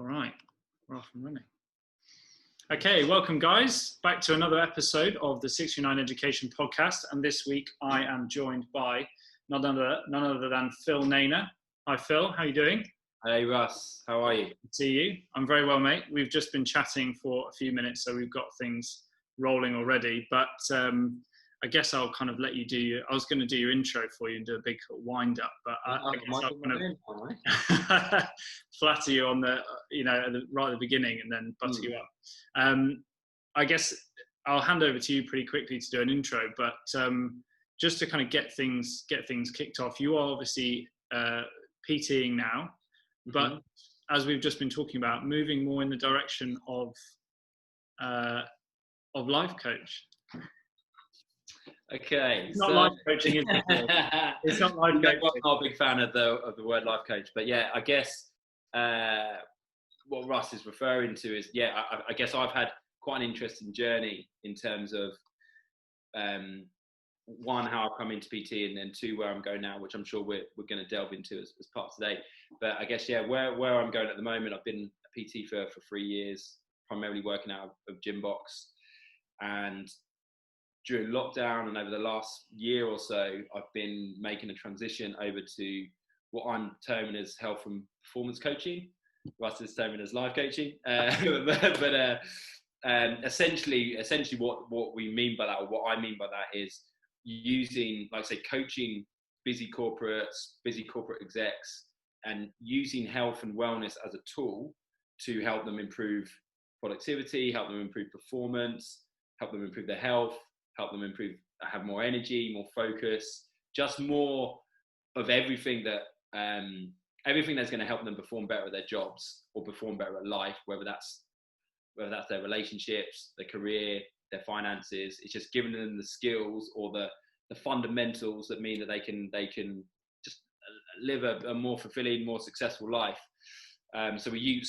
All right, we're off and running. Okay, welcome guys, back to another episode of the SIX3NINE Education Podcast. And this week I am joined by none other than Phil Nayna. Hi Phil, how are you doing? Hey Russ, how are you? Good to see you. I'm very well, mate. We've just been chatting for a few minutes, so we've got things rolling already. But I guess I'll kind of let you do I was going to do your intro for you and do a big wind up, but I guess I'll kind of flatter you on the, right at the beginning and then butter you up. I guess I'll hand over to you pretty quickly to do an intro, but just to kind of get things kicked off, you are obviously PTing now, but as we've just been talking about, moving more in the direction of life coach. Okay, it's not life coaching, is it? It's not life coaching. I'm not a big fan of the word life coach, but yeah, I guess what Russ is referring to is, I guess I've had quite an interesting journey in terms of one, how I've come into PT, and then two, where I'm going now, which I'm sure we're going to delve into as part of today. But I guess, where I'm going at the moment, I've been a PT for 3 years, primarily working out of gym box. And during lockdown and over the last year or so, I've been making a transition over to what I'm terming as health and performance coaching. Russ is terming as life coaching. Essentially what we mean by that, or what I mean by that, is using, like I say, coaching busy corporate execs and using health and wellness as a tool to help them improve productivity, help them improve performance, help them improve their health, help them have more energy, more focus, just more of everything that's going to help them perform better at their jobs or perform better at life, whether that's their relationships, their career, their finances. It's just giving them the skills or the fundamentals that mean that they can just live a more fulfilling, more successful life. So we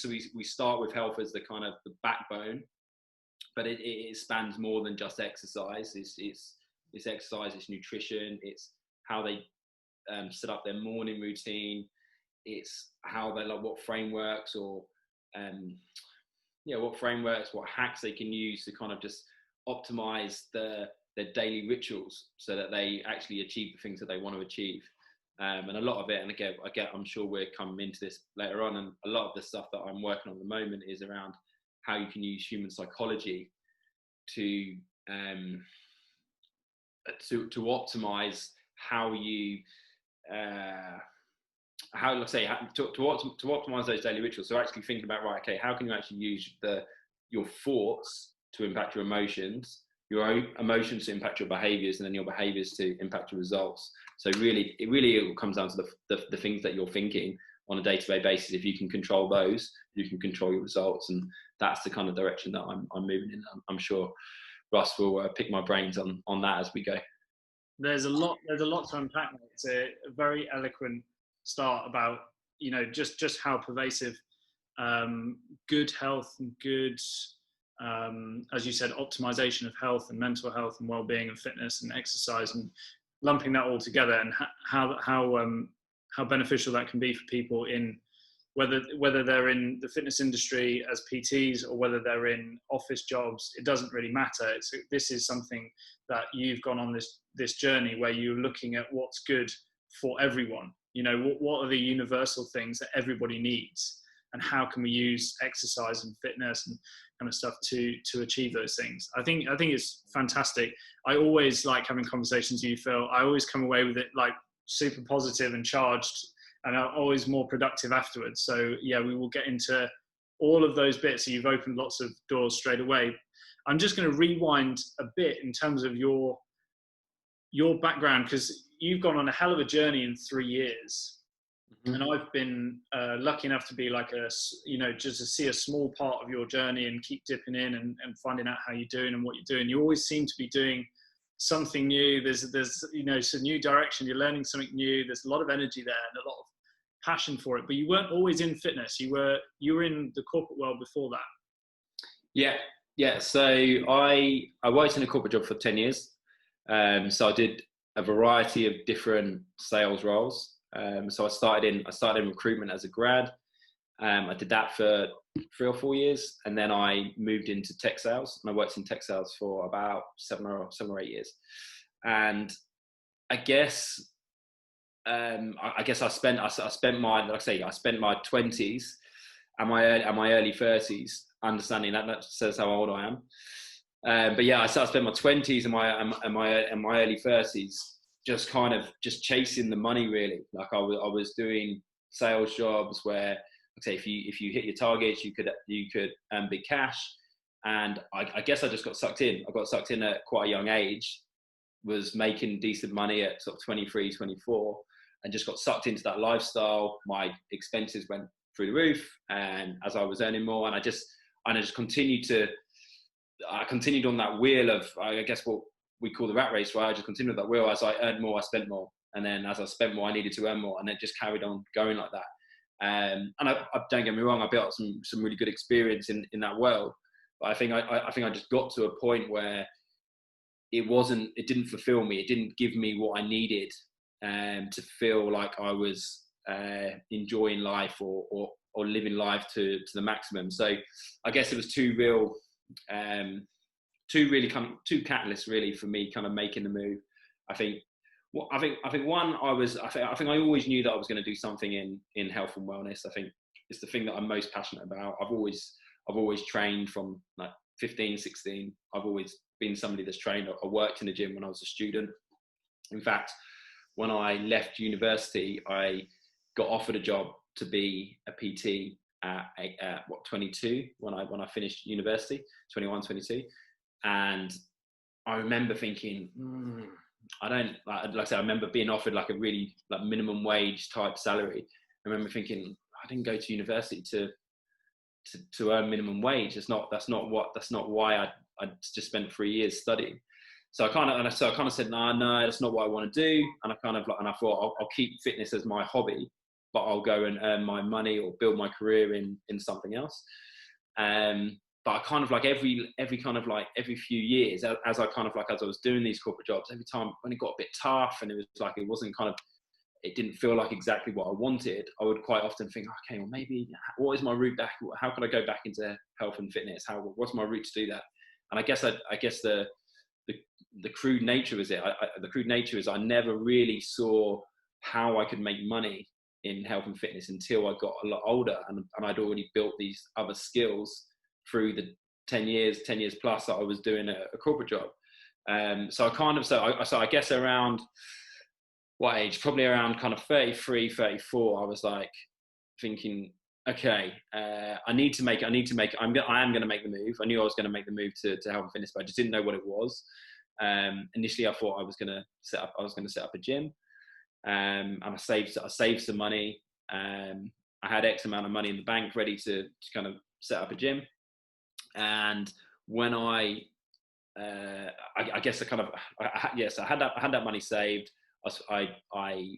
start with health as the kind of the backbone, but it spans more than just exercise. It's exercise, it's nutrition, it's how they set up their morning routine, it's how they what frameworks or what hacks they can use to kind of just optimize their daily rituals so that they actually achieve the things that they want to achieve. And a lot of it, and again, I'm sure we're coming into this later on, and a lot of the stuff that I'm working on at the moment is around how you can use human psychology to optimize how you to optimize those daily rituals. So actually thinking about, right, okay, how can you actually use your thoughts to impact your emotions to impact your behaviors, and then your behaviors to impact your results. So it comes down to the things that you're thinking on a day-to-day basis. If you can control those, you can control your results, and that's the kind of direction that I'm moving in. I'm sure Russ will pick my brains on that as we go. There's a lot to unpack. It's a very eloquent start about just how pervasive good health and good, as you said, optimization of health and mental health and well-being and fitness and exercise, and lumping that all together, and how beneficial that can be for people in whether they're in the fitness industry as PTs or whether they're in office jobs. It doesn't really matter. This is something that you've gone on this journey where you're looking at what's good for everyone. What are the universal things that everybody needs, and how can we use exercise and fitness and kind of stuff to achieve those things. I think it's fantastic. I always like having conversations with you, Phil. I always come away with it like super positive and charged, and I'm always more productive afterwards. So we will get into all of those bits. So you've opened lots of doors straight away. I'm just going to rewind a bit in terms of your background, because you've gone on a hell of a journey in 3 years. And I've been lucky enough to be just to see a small part of your journey and keep dipping in and finding out how you're doing and what you're doing. You always seem to be doing something new. There's some new direction. You're learning something new. There's a lot of energy there and a lot of passion for it. But you weren't always in fitness. You were in the corporate world before that. Yeah. So I worked in a corporate job for 10 years. So I did a variety of different sales roles. So I started in recruitment as a grad. I did that for 3 or 4 years, and then I moved into tech sales, and I worked in tech sales for about 7 or 8 years. And I guess I spent my, like I say, I spent my 20s and my early 30s understanding that says how old I am. But yeah, I spent my 20s and my early 30s just kind of just chasing the money, really. Like I was doing sales jobs where, like say, if you hit your targets, you could earn big cash. And I guess I just got sucked in. I got sucked in at quite a young age, was making decent money at sort of 23, 24, and just got sucked into that lifestyle. My expenses went through the roof, and as I was earning more, and I just continued on that wheel of, I guess, what we call the rat race, right? I just continued that wheel. As I earned more, I spent more, and then as I spent more, I needed to earn more, and it just carried on going like that. And I don't get me wrong, I built some really good experience in that world, but I think I just got to a point where it didn't fulfill me. It didn't give me what I needed to feel like I was enjoying life or living life to the maximum. So I guess it was two catalysts really for me kind of making the move. I think one, I think I always knew that I was going to do something in health and wellness. I think it's the thing that I'm most passionate about. I've always trained from like 15, 16. I've always been somebody that's trained. I worked in the gym when I was a student. In fact, when I left university, I got offered a job to be a PT at 22 when I finished university, 21, 22. And I remember thinking, I remember being offered like a really like minimum wage type salary. I remember thinking, I didn't go to university to earn minimum wage. That's not why I just spent 3 years studying. So I kind of said, no, that's not what I want to do. And I thought I'll keep fitness as my hobby, but I'll go and earn my money or build my career in something else. But I kind of like every few years, as I was doing these corporate jobs, every time when it got a bit tough and it was like, it didn't feel like exactly what I wanted, I would quite often think, okay, well maybe, what is my route back? How can I go back into health and fitness? What's my route to do that? And I guess the crude nature is I never really saw how I could make money in health and fitness until I got a lot older, and I'd already built these other skills through the 10 years plus that I was doing a corporate job. So I guess around what age? Probably around kind of 33, 34, I was like thinking, okay, I am going to make the move. I knew I was going to make the move to health and fitness, but I just didn't know what it was. Initially I thought I was going to set up a gym. And I saved some money. I had X amount of money in the bank ready to kind of set up a gym. And when I had that money saved. I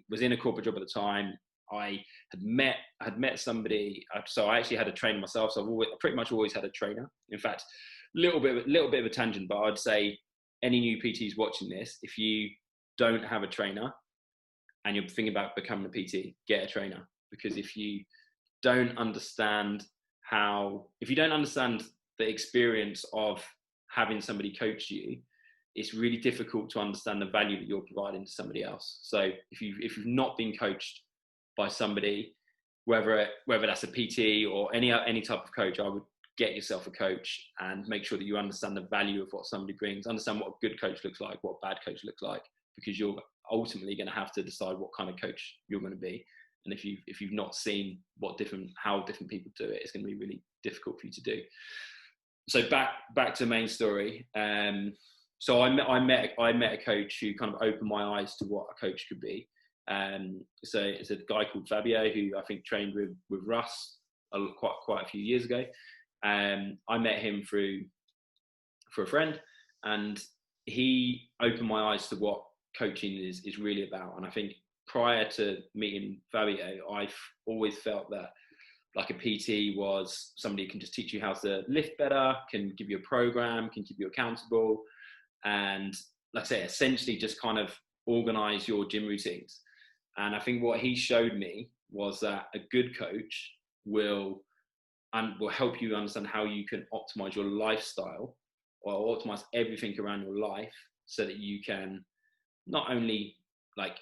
was in a corporate job at the time. I had met somebody. So I actually had a trainer myself. So I pretty much always had a trainer. In fact, little bit of a tangent, but I'd say any new PTs watching this, if you don't have a trainer and you're thinking about becoming a PT, get a trainer. Because if you don't understand the experience of having somebody coach you, it's really difficult to understand the value that you're providing to somebody else. So if you've not been coached by somebody, whether that's a PT or any type of coach, I would get yourself a coach and make sure that you understand the value of what somebody brings, understand what a good coach looks like, what a bad coach looks like, because you're ultimately going to have to decide what kind of coach you're going to be. And if you've not seen how different people do it, it's going to be really difficult for you to do. So back to the main story. So I met a coach who kind of opened my eyes to what a coach could be. So it's a guy called Fabio who I think trained with Russ quite a few years ago. I met him through a friend, and he opened my eyes to what coaching is really about. And I think prior to meeting Fabio, I've always felt that like a PT was somebody who can just teach you how to lift better, can give you a program, can keep you accountable, and like I say, essentially just kind of organize your gym routines. And I think what he showed me was that a good coach will and will help you understand how you can optimize your lifestyle or optimize everything around your life so that you can not only like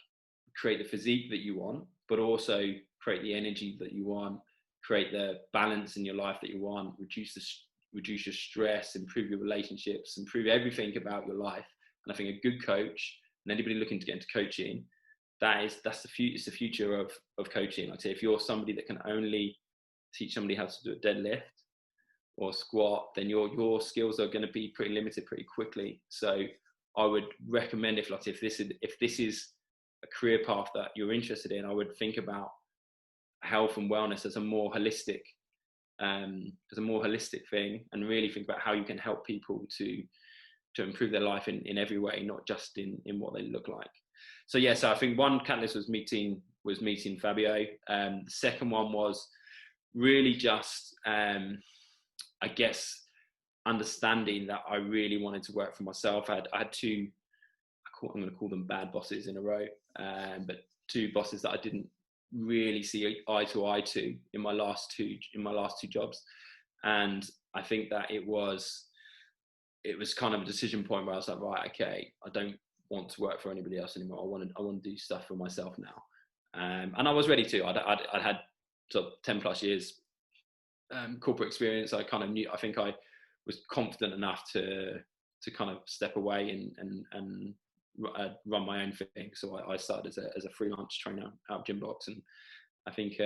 create the physique that you want, but also create the energy that you want, create the balance in your life that you want, reduce your stress, improve your relationships, improve everything about your life. And I think a good coach, and anybody looking to get into coaching, it's the future of coaching. Like I say, if you're somebody that can only teach somebody how to do a deadlift or squat, then your skills are going to be pretty limited pretty quickly. So I would recommend, if this is a career path that you're interested in, I would think about health and wellness as a more holistic thing, and really think about how you can help people to improve their life in every way, not just in what they look like. So so I think one catalyst was meeting Fabio. The second one was really just I guess understanding that I really wanted to work for myself. I had two, I'm going to call them bad bosses in a row, but two bosses that I didn't really see eye to eye to in my last two jobs. And I think that it was kind of a decision point where I was like, right, okay, I don't want to work for anybody else anymore. I want to do stuff for myself now. And I was ready to. I'd had sort of 10 plus years corporate experience. I kind of knew, I think I was confident enough to kind of step away and run my own thing. So I started as a freelance trainer out of gym box, and I think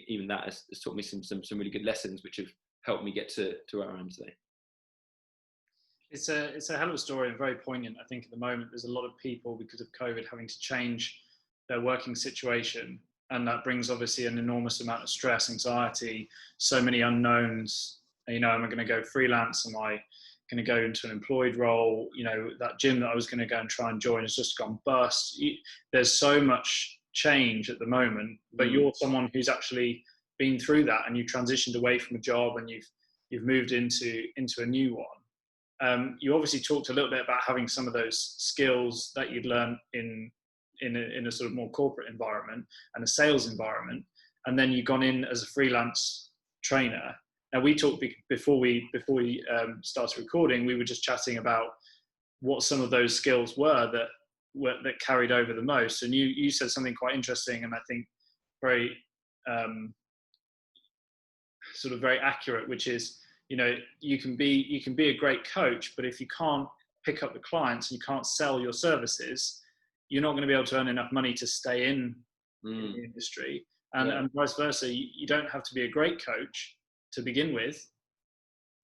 even that has taught me some really good lessons, which have helped me get to where I am today. It's a hell of a story and very poignant. I think at the moment there's a lot of people, because of COVID, having to change their working situation, and that brings obviously an enormous amount of stress, anxiety, so many unknowns. Am I going to go freelance? Am I going to go into an employed role? That gym that I was going to go and try and join has just gone bust. There's so much change at the moment, but you're someone who's actually been through that, and you transitioned away from a job, and you've moved into a new one. You obviously talked a little bit about having some of those skills that you'd learned in a sort of more corporate environment and a sales environment, and then you've gone in as a freelance trainer. Now, we talked before we started recording. We were just chatting about what some of those skills were that carried over the most. And you said something quite interesting, and I think very sort of very accurate, which is, you can be a great coach, but if you can't pick up the clients and you can't sell your services, you're not going to be able to earn enough money to stay in the industry. And vice versa. You don't have to be a great coach to begin with,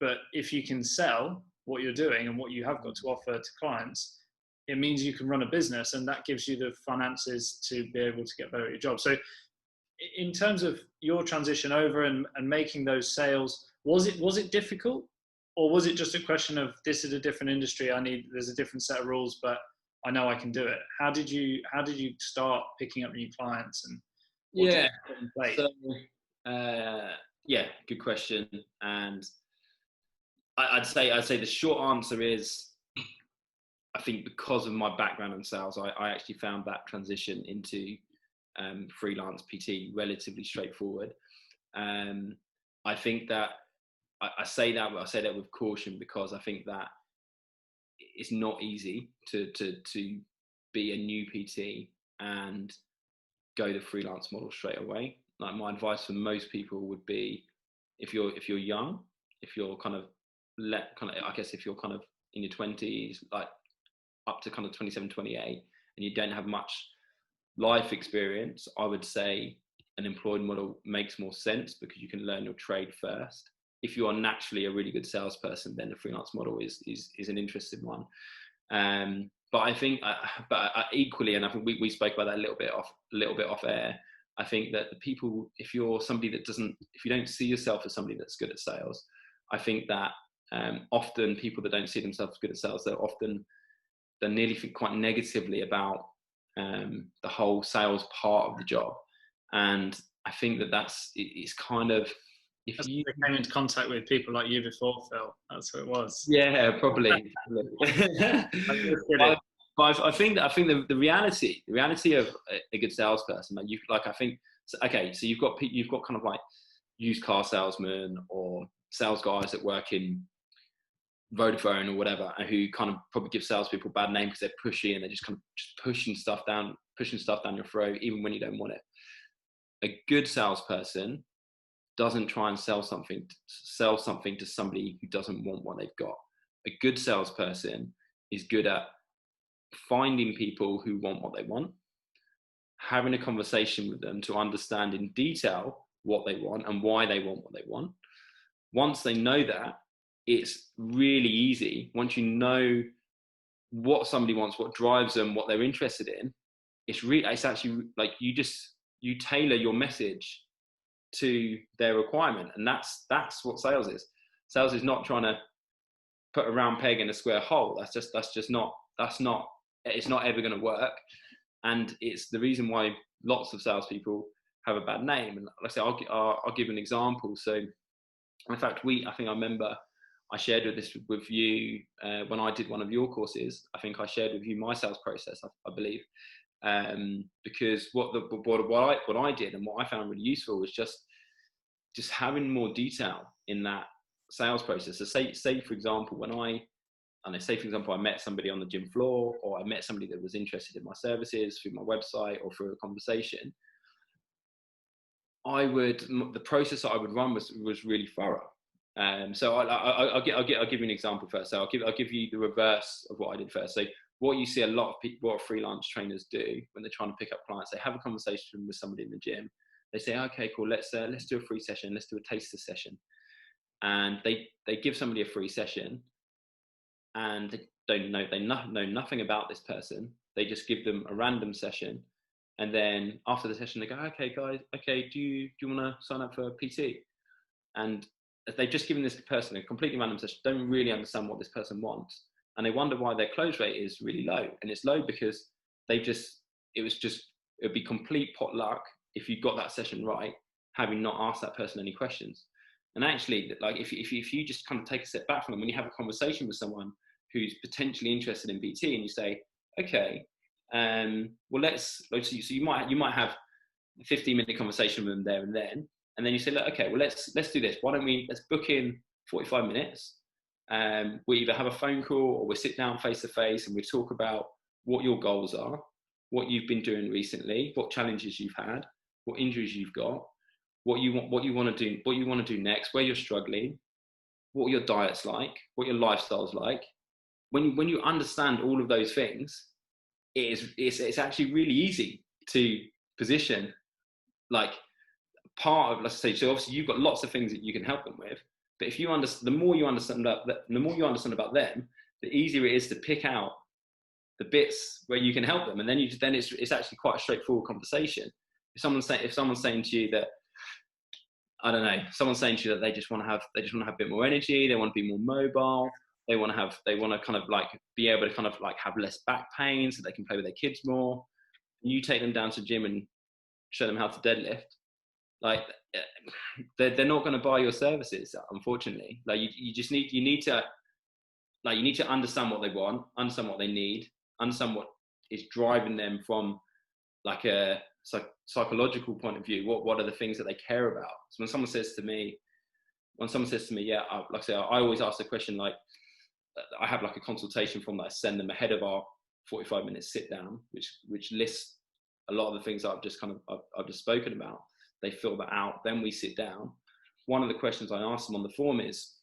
but if you can sell what you're doing and what you have got to offer to clients, it means you can run a business, and that gives you the finances to be able to get better at your job. So in terms of your transition over and making those sales, was it difficult, or was it just a question of, this is a different industry, there's a different set of rules, but I know I can do it? How did you start picking up new clients, and what did you put in place? So, good question. And I'd say the short answer is, I think because of my background in sales, I actually found that transition into freelance PT relatively straightforward. I think that I say that with caution, because I think that it's not easy to be a new PT and go the freelance model straight away. Like, my advice for most people would be, if you're young, if you're I guess if you're kind of in your 20s, like up to kind of 27, 28, and you don't have much life experience, I would say an employed model makes more sense, because you can learn your trade first. If you are naturally a really good salesperson, then the freelance model is an interesting one. But I think, equally, and I think we spoke about that a little bit off air. I think that the people, if you don't see yourself as somebody that's good at sales, I think that often people that don't see themselves good at sales, they nearly think quite negatively about the whole sales part of the job. And I think it's kind of, if you came into contact with people like you before, Phil, that's what it was. Yeah, probably. But I think the reality of a good salesperson, so you've got kind of like used car salesmen or sales guys that work in Vodafone or whatever, and who kind of probably give salespeople a bad name because they're pushy and they're just kind of just pushing stuff down your throat, even when you don't want it. A good salesperson doesn't try and sell something to somebody who doesn't want what they've got. A good salesperson is good at finding people who want what they want, having a conversation with them to understand in detail what they want and why they want what they want. Once they know that, it's really easy. Once you know what somebody wants, what drives them, what they're interested in, it's actually like you tailor your message to their requirement. And that's what sales is. Sales is not trying to put a round peg in a square hole. It's not ever going to work. And it's the reason why lots of salespeople have a bad name. And like I say, I'll give an example. So in fact, I remember I shared this with you when I did one of your courses. I think I shared with you my sales process, I believe, because what I did and what I found really useful was just having more detail in that sales process. So say for example, I met somebody on the gym floor, or I met somebody that was interested in my services through my website or through a conversation. The process that I would run was really thorough. So I'll give you an example first. So I'll give you the reverse of what I did first. So what you see a lot of people, what freelance trainers do when they're trying to pick up clients, they have a conversation with somebody in the gym. They say, okay, cool, let's do a free session. Let's do a taster session. And they give somebody a free session, and they know nothing about this person. They just give them a random session. And then after the session, they go, okay, guys, okay, do you want to sign up for a PT? And they've just given this person a completely random session, don't really understand what this person wants. And they wonder why their close rate is really low. And it's low because it would be complete pot luck if you got that session right, having not asked that person any questions. And actually, like if you just kind of take a step back from them, when you have a conversation with someone who's potentially interested in PT, and you say, okay, well, so you might have a 15-minute conversation with them there and then. And then you say, look, okay, well, let's do this. Let's book in 45 minutes. We either have a phone call or we'll sit down face to face and we talk about what your goals are, what you've been doing recently, what challenges you've had, what injuries you've got, what you want to do next, where you're struggling, what your diet's like, what your lifestyle's like. When you understand all of those things, it's actually really easy to position like part of, let's say, so obviously you've got lots of things that you can help them with, but if you the more you understand about them, the easier it is to pick out the bits where you can help them, and then it's actually quite a straightforward conversation. If someone's saying to you that, I don't know, someone's saying to you that they just want to have a bit more energy, they want to be more mobile, they want to kind of like be able to kind of like have less back pain so they can play with their kids more. You take them down to the gym and show them how to deadlift, like they're not going to buy your services, unfortunately. Like you need to understand what they want, understand what they need, understand what is driving them from like a psychological point of view. What are the things that they care about? So when someone says to me, yeah, like I say, I always ask the question, like I have like a consultation form that I send them ahead of our 45-minute sit down, which lists a lot of the things I've just spoken about. They fill that out, then we sit down. One of the questions I ask them on the form is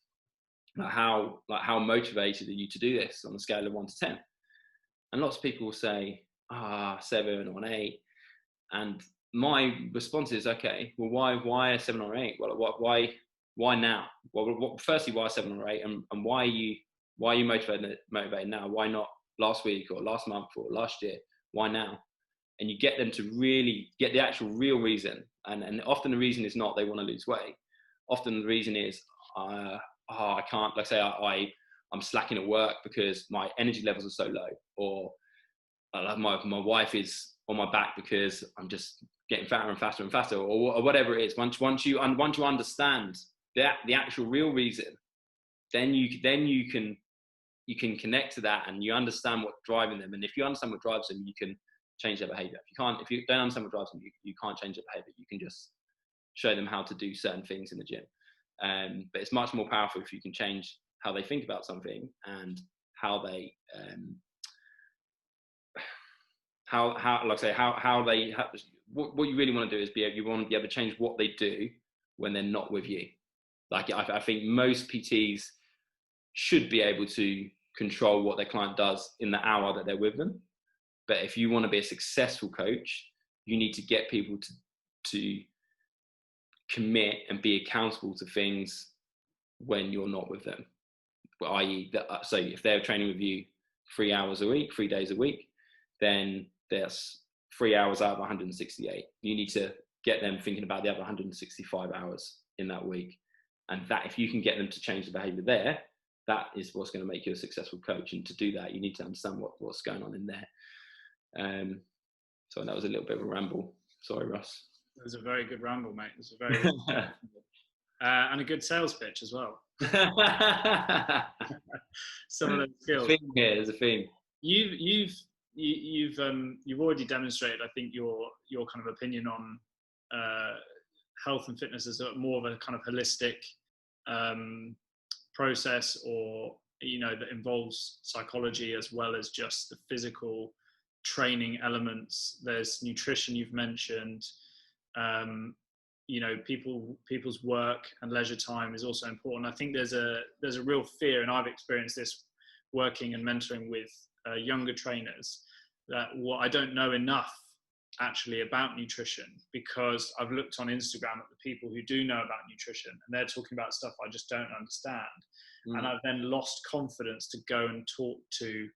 how motivated are you to do this on a scale of 1 to 10? And lots of people will say 7 or an 8. And my response is, okay, well, why a 7 or 8? Well, why now? Well, firstly, why 7 or 8, and why are you motivated now? Why not last week or last month or last year? Why now? And you get them to really get the actual real reason. And often the reason is not they want to lose weight. Often the reason is, I can't, like say, I'm slacking at work because my energy levels are so low, or my wife is on my back because I'm just getting fatter and faster and faster, or whatever it is. Once you understand the actual real reason, then you can connect to that, and you understand what's driving them. And if you understand what drives them, you can change their behavior. If you don't understand what drives them, you can't change their behavior. You can just show them how to do certain things in the gym. But it's much more powerful if you can change how they think about something and how they, what you really want to do is you want to be able to change what they do when they're not with you. Like, I think most PTs should be able to control what their client does in the hour that they're with them. But if you want to be a successful coach, you need to get people to commit and be accountable to things when you're not with them. I.e., so if they're training with you 3 hours a week, 3 days a week, then there's 3 hours out of 168. You need to get them thinking about the other 165 hours in that week. And that, if you can get them to change the behavior there, that is what's going to make you a successful coach. And to do that, you need to understand what's going on in there. So that was a little bit of a ramble. Sorry, Russ. It was a very good ramble, mate. It was a very good and a good sales pitch as well. Some of those skills. There's a theme. You've already demonstrated, I think, your kind of opinion on health and fitness as more of a kind of holistic process, or that involves psychology as well as just the physical training elements. There's nutrition you've mentioned. People's work and leisure time is also important. I think there's a real fear, and I've experienced this working and mentoring with younger trainers, that I don't know enough actually about nutrition, because I've looked on Instagram at the people who do know about nutrition, and they're talking about stuff I just don't understand. And I've then lost confidence to go and talk to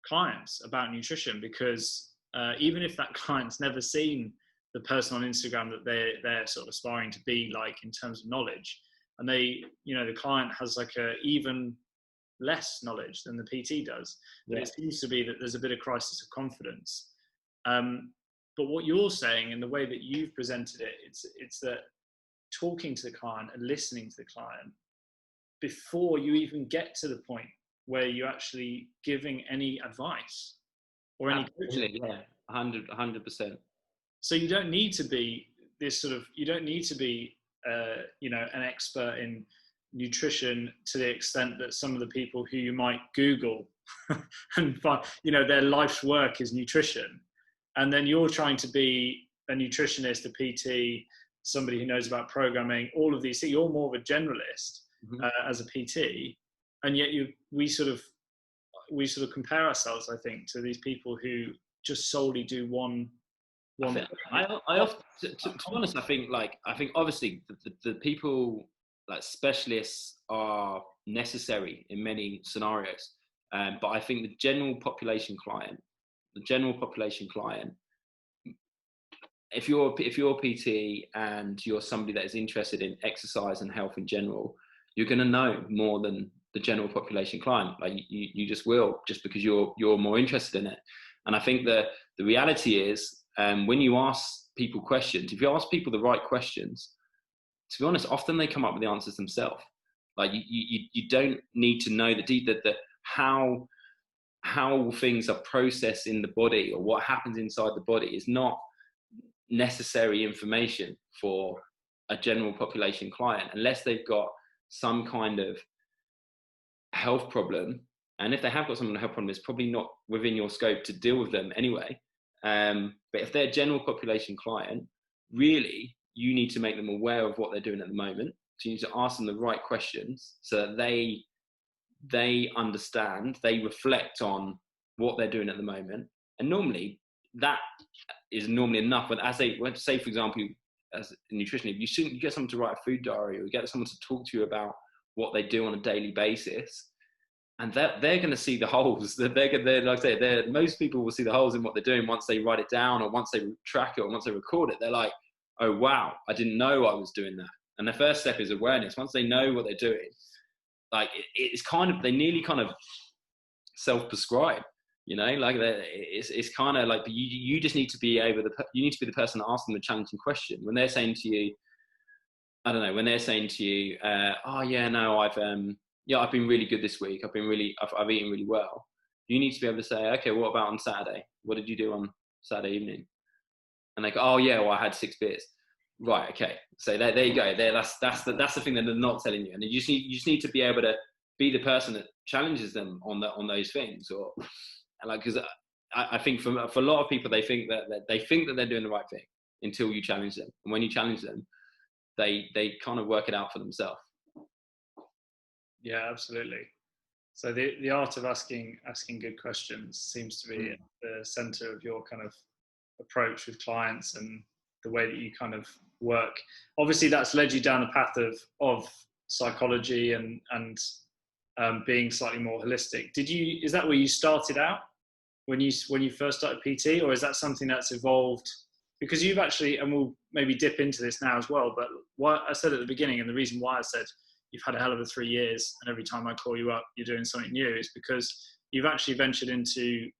clients about nutrition, because even if that client's never seen the person on Instagram that they're sort of aspiring to be like in terms of knowledge, and the client has like a even less knowledge than the PT does, but it seems to be that there's a bit of crisis of confidence. But what you're saying and the way that you've presented it, it's that talking to the client and listening to the client before you even get to the point where you're actually giving any advice or any coaching. Yeah, 100%. So you don't need to be an expert in nutrition to the extent that some of the people who you might Google and find, their life's work is nutrition. And then you're trying to be a nutritionist, a PT, somebody who knows about programming, all of these things. You're more of a generalist as a PT. And yet we sort of compare ourselves, I think, to these people who just solely do one. I often, to be honest, I think obviously the people, like specialists, are necessary in many scenarios, but I think the general population client, if you're a PT and you're somebody that is interested in exercise and health in general, you're going to know more than the general population client. Like you just will, just because you're more interested in it. And I think the reality is, when you ask people questions, if you ask people the right questions, to be honest, often they come up with the answers themselves. Like you don't need to know the how things are processed in the body, or what happens inside the body is not necessary information for a general population client, unless they've got some kind of health problem. And if they have got some kind of health problem, it's probably not within your scope to deal with them anyway. But if they're a general population client, really, you need to make them aware of what they're doing at the moment. So you need to ask them the right questions so that they understand, they reflect on what they're doing at the moment. And normally that is enough. But as they say, for example, as a nutritionist, you get someone to write a food diary, or you get someone to talk to you about what they do on a daily basis, and they're going to see the holes. They're like I say, most people will see the holes in what they're doing once they write it down, or once they track it, or once they record it. They're like, oh wow, I didn't know I was doing that. And the first step is awareness. Once they know what they're doing, like it's kind of, they nearly kind of self-prescribe, like it's kind of like you just need to be you need to be the person that asks them the challenging question. When they're saying to you, I don't know, when they're saying to you, oh yeah, no, I've been really good this week. I've eaten really well. You need to be able to say, okay, what about on Saturday? What did you do on Saturday evening? And they go, oh yeah, well, I had 6 beers. Right. Okay. So there you go. That's the thing that they're not telling you, and you just need to be able to be the person that challenges them on those things, or like, because I think for a lot of people, they think that they're doing the right thing until you challenge them, and when you challenge them, they kind of work it out for themselves. Yeah, absolutely. So the art of asking good questions seems to be at the center of your kind of approach with clients and the way that you kind of work. Obviously, that's led you down a path of psychology and being slightly more holistic. Is that where you started out when you first started PT, or is that something that's evolved? Because you've actually, and we'll maybe dip into this now as well, but what I said at the beginning, and the reason why I said you've had a hell of a 3 years, and every time I call you up, you're doing something new, is because you've actually ventured into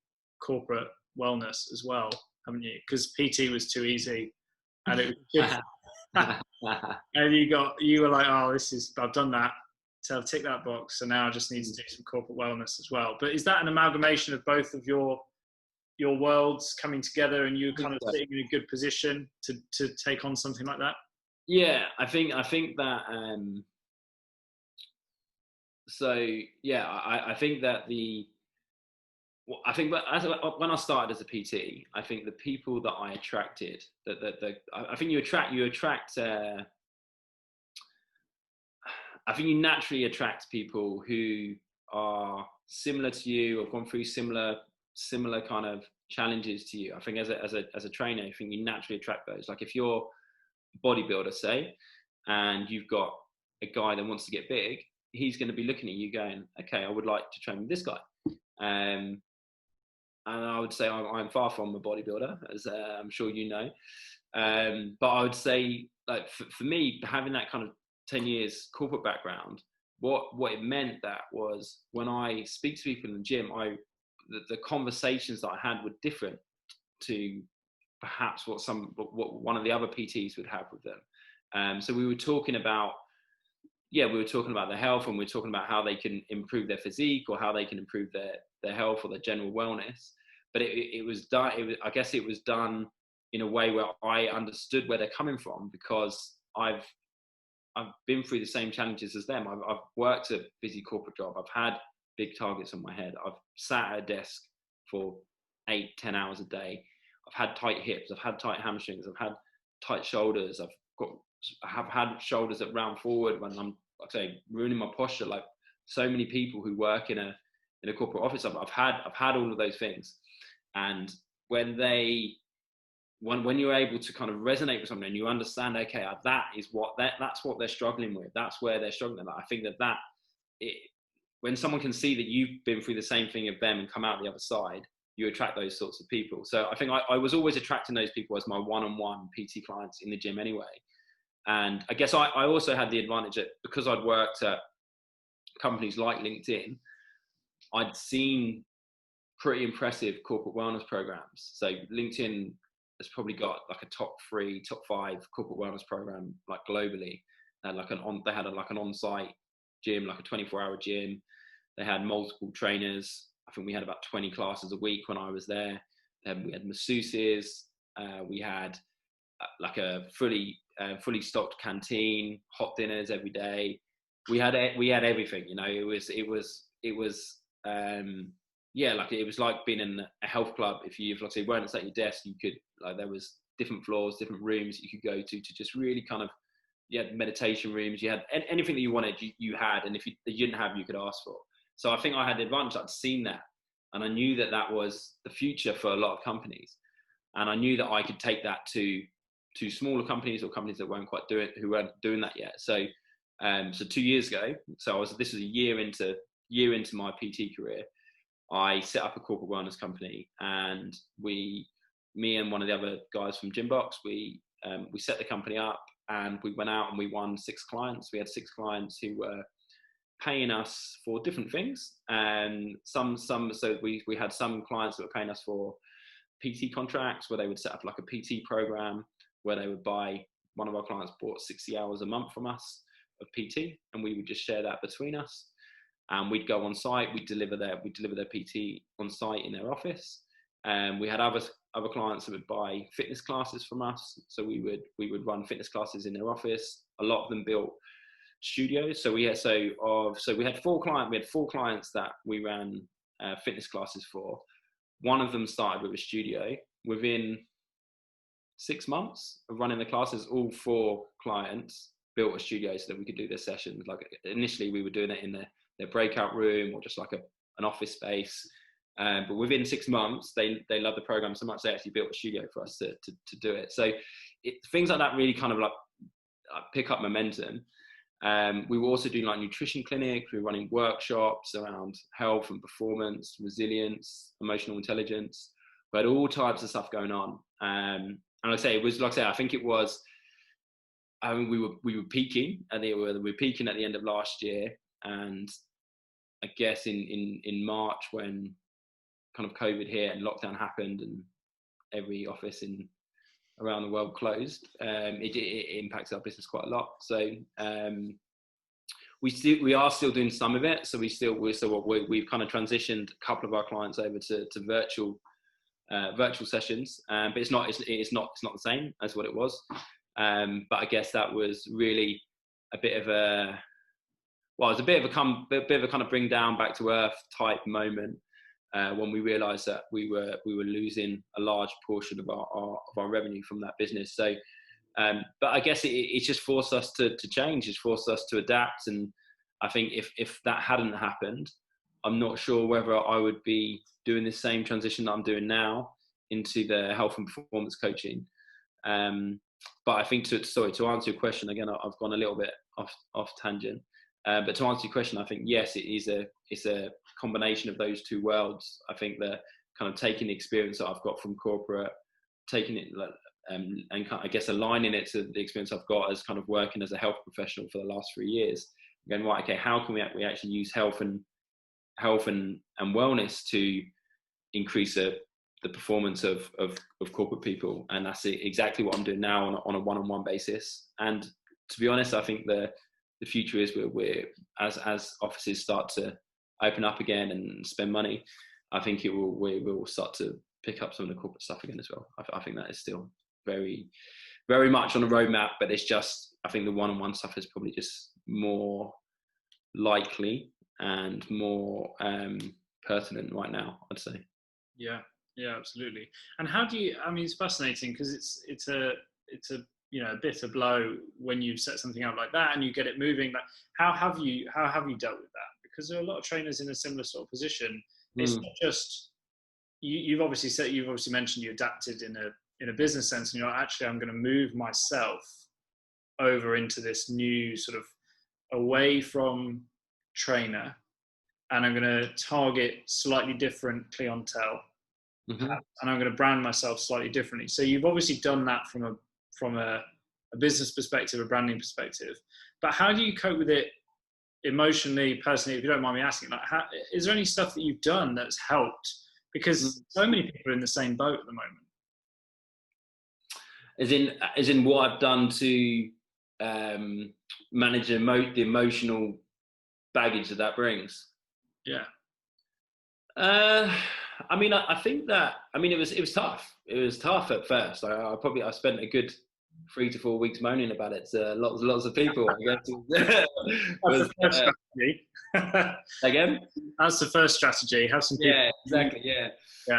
corporate wellness as well, haven't you? Because PT was too easy, and it was and you were like, oh, I've done that, so I've ticked that box, so now I just need to do some corporate wellness as well. But is that an amalgamation of both of your worlds coming together, and you're kind of sitting in a good position to take on something like that? Yeah, I think that. So yeah, I think that when I started as a PT, I think the people that I attracted, I think you attract. I think you naturally attract people who are similar to you, or gone through similar kind of challenges to you. I think as a trainer, I think you naturally attract those. Like if you're a bodybuilder, say, and you've got a guy that wants to get big, he's going to be looking at you going, okay, I would like to train with this guy. And I would say I'm far from a bodybuilder, as I'm sure you know. But I would say, like, for me, having that kind of 10 years corporate background, what it meant that was when I speak to people in the gym, the conversations that I had were different to perhaps what one of the other PTs would have with them. So we were talking about their health, and we were talking about how they can improve their physique, or how they can improve their health or their general wellness. But it was done. I guess it was done in a way where I understood where they're coming from, because I've been through the same challenges as them. I've worked a busy corporate job. I've had big targets on my head. I've sat at a desk for 8-10 hours a day. I've had tight hips. I've had tight hamstrings. I've had tight shoulders. I have had shoulders that round forward when I'm, like I say, ruining my posture. Like so many people who work in a corporate office, I've had all of those things. And when you're able to kind of resonate with someone, and you understand, okay, that's what they're struggling with. That's where they're struggling. I think that when someone can see that you've been through the same thing of them and come out the other side, you attract those sorts of people. So I think I was always attracting those people as my one-on-one PT clients in the gym anyway. And I guess I also had the advantage that because I'd worked at companies like LinkedIn, I'd seen pretty impressive corporate wellness programs. So LinkedIn has probably got like a top 3, top 5 corporate wellness program, like globally. They had an on-site gym, like a 24-hour gym. They had multiple trainers. I think we had about 20 classes a week when I was there. We had masseuses. We had like a fully stocked canteen, hot dinners every day. We had everything. You know, it was like it was like being in a health club. If you, like say, weren't at your desk, you could, like, there was different floors, different rooms you could go to just really kind of, you had meditation rooms, you had anything that you wanted, you had, and if you didn't have, you could ask for. So I think I had the advantage. I'd seen that, and I knew that was the future for a lot of companies, and I knew that I could take that to smaller companies, or companies that weren't doing that yet. So 2 years ago, this was a year into my PT career, I set up a corporate wellness company, and me and one of the other guys from Gymbox, we set the company up, and we went out and we won 6 clients. We had 6 clients who were paying us for different things, and so we had some clients that were paying us for PT contracts, where they would set up like a PT program, where they would buy, one of our clients bought 60 hours a month from us of PT, and we would just share that between us. And we'd go on site, we'd deliver their PT on site in their office. We had other clients that would buy fitness classes from us, so we would run fitness classes in their office. A lot of them built studios. So we had four clients that we ran fitness classes for. One of them started with a studio. Within 6 months of running the classes, all four clients built a studio so that we could do their sessions. Like initially, we were doing it in their breakout room or just like an office space. But within 6 months, they loved the program so much they actually built a studio for us to do it. So things like that really kind of like pick up momentum. We were also doing like nutrition clinics. We were running workshops around health and performance, resilience, emotional intelligence. We had all types of stuff going on. And like I say, I think it was. I mean, we were peaking, and we were peaking at the end of last year, and I guess in March when kind of COVID hit and lockdown happened, and every office around the world closed, it impacts our business quite a lot. So we are still doing some of it. So we've kind of transitioned a couple of our clients over to virtual sessions, but it's not the same as what it was. But I guess that was really a bit of a kind of bring down back to earth type moment when we realised that we were losing a large portion of our revenue from that business. So, but I guess it's just forced us to change. It's forced us to adapt. And I think if that hadn't happened, I'm not sure whether I would be doing the same transition that I'm doing now into the health and performance coaching. But I think to answer your question again, I've gone a little bit off tangent. But to answer your question, I think yes, it's a combination of those two worlds. I think that kind of taking the experience that I've got from corporate, taking it and I guess aligning it to the experience I've got as kind of working as a health professional for the last 3 years. Going right, okay, how can we actually use health and wellness to increase the performance of corporate people? And that's exactly what I'm doing now on a one-on-one basis. And to be honest, I think the future is we're as offices start to open up again and spend money, I think we will start to pick up some of the corporate stuff again as well. I think that is still very, very much on the roadmap, but it's just, I think the one-on-one stuff is probably just more likely and more pertinent right now, I'd say. Yeah, absolutely. And how do you, I mean, it's fascinating because it's a a bitter blow when you set something out like that and you get it moving. But how have you dealt with that? Because there are a lot of trainers in a similar sort of position. It's not just you've obviously mentioned you adapted in a business sense, and you're actually, I'm going to move myself over into this new sort of away from trainer, and I'm going to target slightly different clientele, and I'm going to brand myself slightly differently. So you've obviously done that from a business perspective, a branding perspective. But how do you cope with it emotionally, personally, if you don't mind me asking? Like, is there any stuff that you've done that's helped? Because so many people are in the same boat at the moment. As in what I've done to manage the emotional baggage that brings. Yeah. I mean, I think that, I mean, it was tough. It was tough at first. I spent a good 3 to 4 weeks moaning about it to lots of people. I guess. That's the first strategy. Again? That's the first strategy. Have some people. Yeah, exactly. Yeah.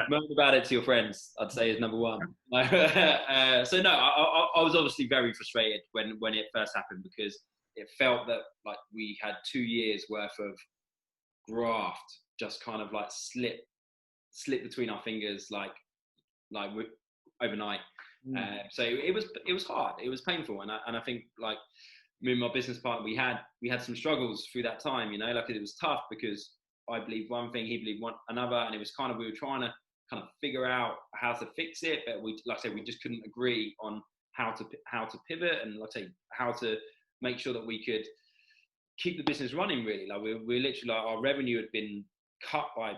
Moan about it to your friends, I'd say, is number one. So no, I was obviously very frustrated when it first happened, because it felt that like we had 2 years worth of graft just kind of like slip between our fingers like overnight. So it was hard, it was painful, and I think like me and my business partner, we had some struggles through that time, like it was tough because I believed one thing, he believed another, and it was kind of, we were trying to kind of figure out how to fix it, but we just couldn't agree on how to pivot, and how to make sure that we could keep the business running, really. Like we're literally, like, our revenue had been cut by,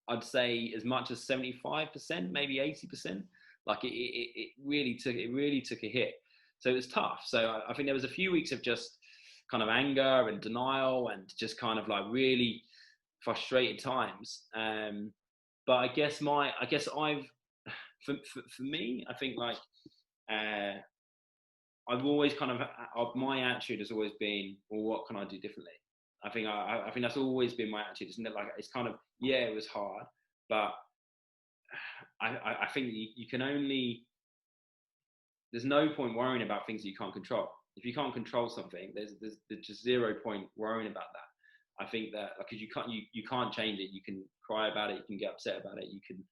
I'd say, as much as 75%, maybe 80%. Like it really took a hit. So it was tough. So I think there was a few weeks of just kind of anger and denial and just kind of like really frustrated times. But I guess I've, for me, I think like, I've always kind of, my attitude has always been, well, what can I do differently? I think that's always been my attitude. Isn't it? Like, it's kind of, yeah, it was hard, but I think you can only, there's no point worrying about things that you can't control. If you can't control something, there's just 0 point worrying about that. I think that, like, because you can't change it. You can cry about it, you can get upset about it, you can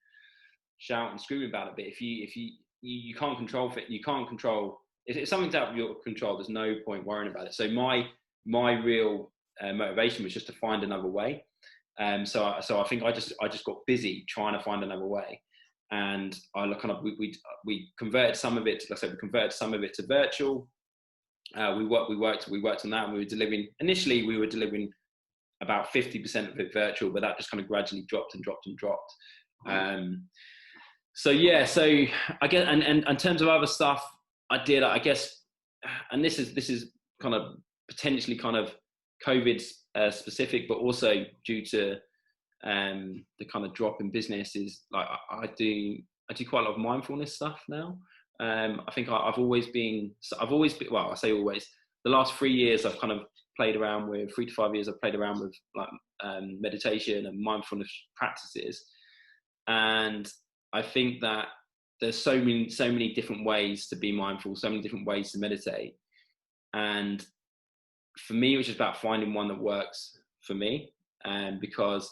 shout and scream about it. But if you can't control it, you can't control. If something's out of your control, there's no point worrying about it. So my real motivation was just to find another way. So I think I just got busy trying to find another way. And we converted some of it. Like I said, we converted some of it to virtual. We worked on that, and we were delivering about 50% of it virtual, but that just kind of gradually dropped. So I guess, and in terms of other stuff, I guess, and this is kind of potentially kind of COVID specific, but also due to the kind of drop in business, is like I do quite a lot of mindfulness stuff now. I think I've always been, well, I say always, the last 3 years I've kind of played around with, 3 to 5 years I've played around with like meditation and mindfulness practices. And I think that there's so many different ways to be mindful, so many different ways to meditate. And for me, it was just about finding one that works for me. And because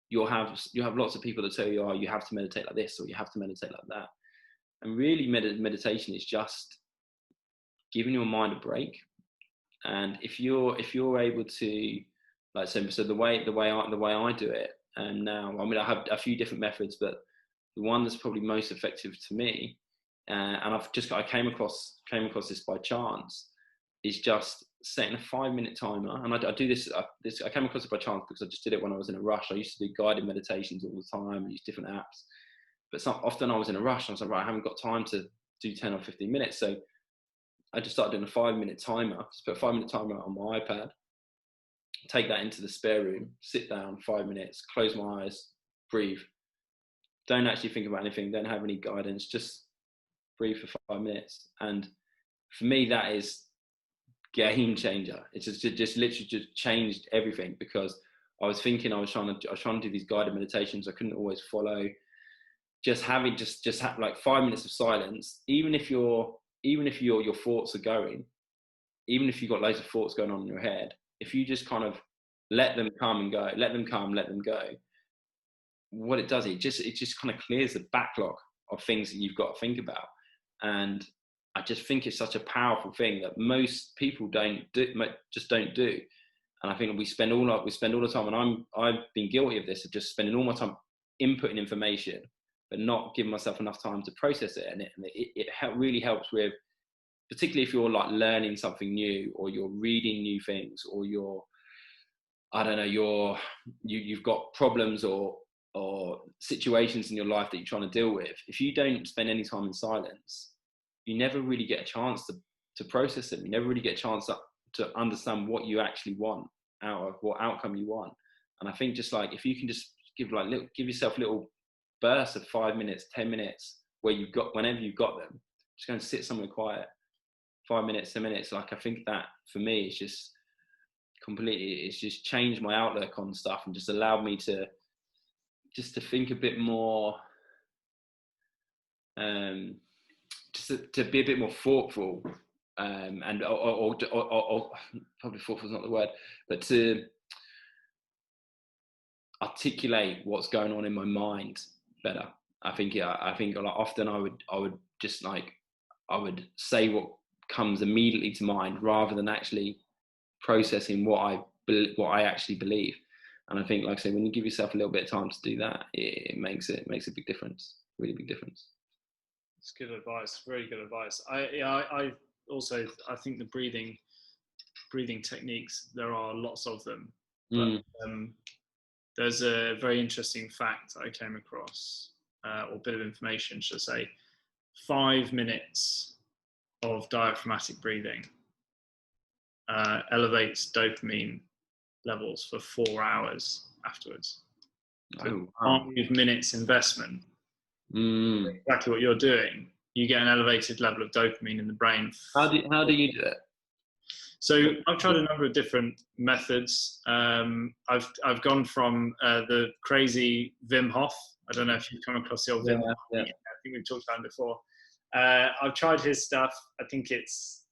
you'll have lots of people that tell you, oh, you have to meditate like this, or you have to meditate like that. And really, meditation is just giving your mind a break. And if you're able to, like, so the way I do it, and now, I mean, I have a few different methods, but the one that's probably most effective to me, and I came across this by chance, is just setting a 5-minute timer. And I do this. I came across it by chance because I just did it when I was in a rush. I used to do guided meditations all the time and use different apps. But often I was in a rush. And I was like, right, I haven't got time to do 10 or 15 minutes. So I just started doing a 5-minute timer. Just put a 5-minute timer on my iPad, take that into the spare room, sit down 5 minutes, close my eyes, breathe. Don't actually think about anything. Don't have any guidance. Just breathe for 5 minutes. And for me, that is game changer. It's just literally just changed everything, because I was trying to do these guided meditations. I couldn't always follow. Just having like 5 minutes of silence, even if your thoughts are going, even if you've got loads of thoughts going on in your head, if you just kind of let them come and go, let them come, let them go, what it does, it just kind of clears the backlog of things that you've got to think about. And I just think it's such a powerful thing that most people just don't do. And I think we spend all the time, and I've been guilty of this, of just spending all my time inputting information, but not giving myself enough time to process it. And it really helps with, particularly if you're like learning something new, or you're reading new things, or you've got problems or situations in your life that you're trying to deal with. If you don't spend any time in silence, you never really get a chance to process them. You never really get a chance to understand what you actually want out of what outcome you want. And I think just like, if you can just give yourself little bursts of 5 minutes, 10 minutes, whenever you've got them, just go and sit somewhere quiet, 5 minutes, 10 minutes. Like, I think that for me, it's just changed my outlook on stuff, and just allowed me to think a bit more, just to be a bit more thoughtful, and or probably thoughtful is not the word, but to articulate what's going on in my mind better. I think like often I would just like, I would say what comes immediately to mind, rather than actually processing what I actually believe. And I think, like I say, when you give yourself a little bit of time to do that, it makes a big difference, really big difference. It's good advice, very good advice. I also think the breathing techniques, there are lots of them, but there's a very interesting fact I came across, or bit of information, should I say. 5 minutes of diaphragmatic breathing elevates dopamine levels for 4 hours afterwards. Oh, wow. 5 minutes investment, Mm. exactly what you're doing, you get an elevated level of dopamine in the brain. How do you do it? So I've tried a number of different methods. I've gone from the crazy Wim Hof. I don't know if you've come across the old Wim Hof. Yeah. I think we've talked about it before. I've tried his stuff. I think it's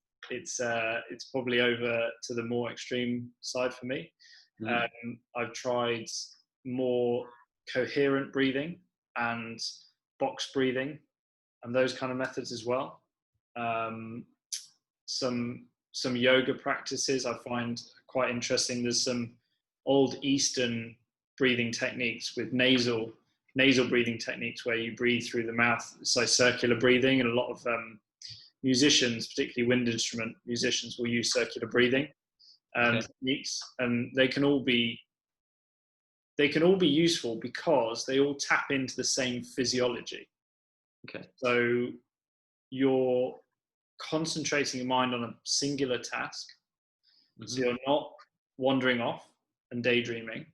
probably over to the more extreme side for me. I've tried more coherent breathing and box breathing and those kind of methods as well. Some yoga practices I find quite interesting. There's some old Eastern breathing techniques with nasal breathing techniques where you breathe through the mouth. It's like circular breathing, and a lot of musicians, particularly wind instrument musicians, will use circular breathing techniques, and they can all be useful because they all tap into the same physiology. Okay. So you're concentrating your mind on a singular task. So you're not wandering off and daydreaming.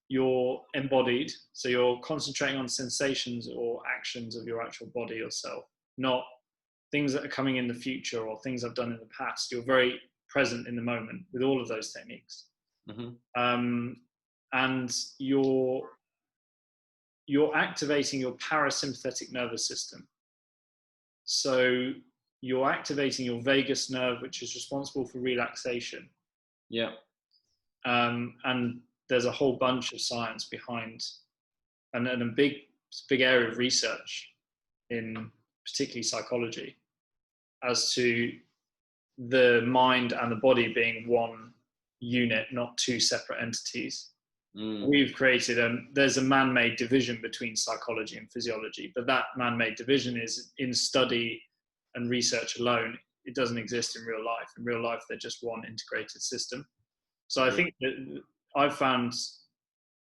You're embodied, so you're concentrating on sensations or actions of your actual body yourself, not things that are coming in the future or things I've done in the past. You're very present in the moment with all of those techniques. And you're activating your parasympathetic nervous system. So you're activating your vagus nerve, which is responsible for relaxation. Yeah. And there's a whole bunch of science behind, and a big area of research in particularly psychology as to the mind and the body being one unit, not two separate entities. We've created there's a man-made division between psychology and physiology, but that man-made division is in study and research alone. It doesn't exist in real life. In real life, they're just one integrated system. So I think that I've found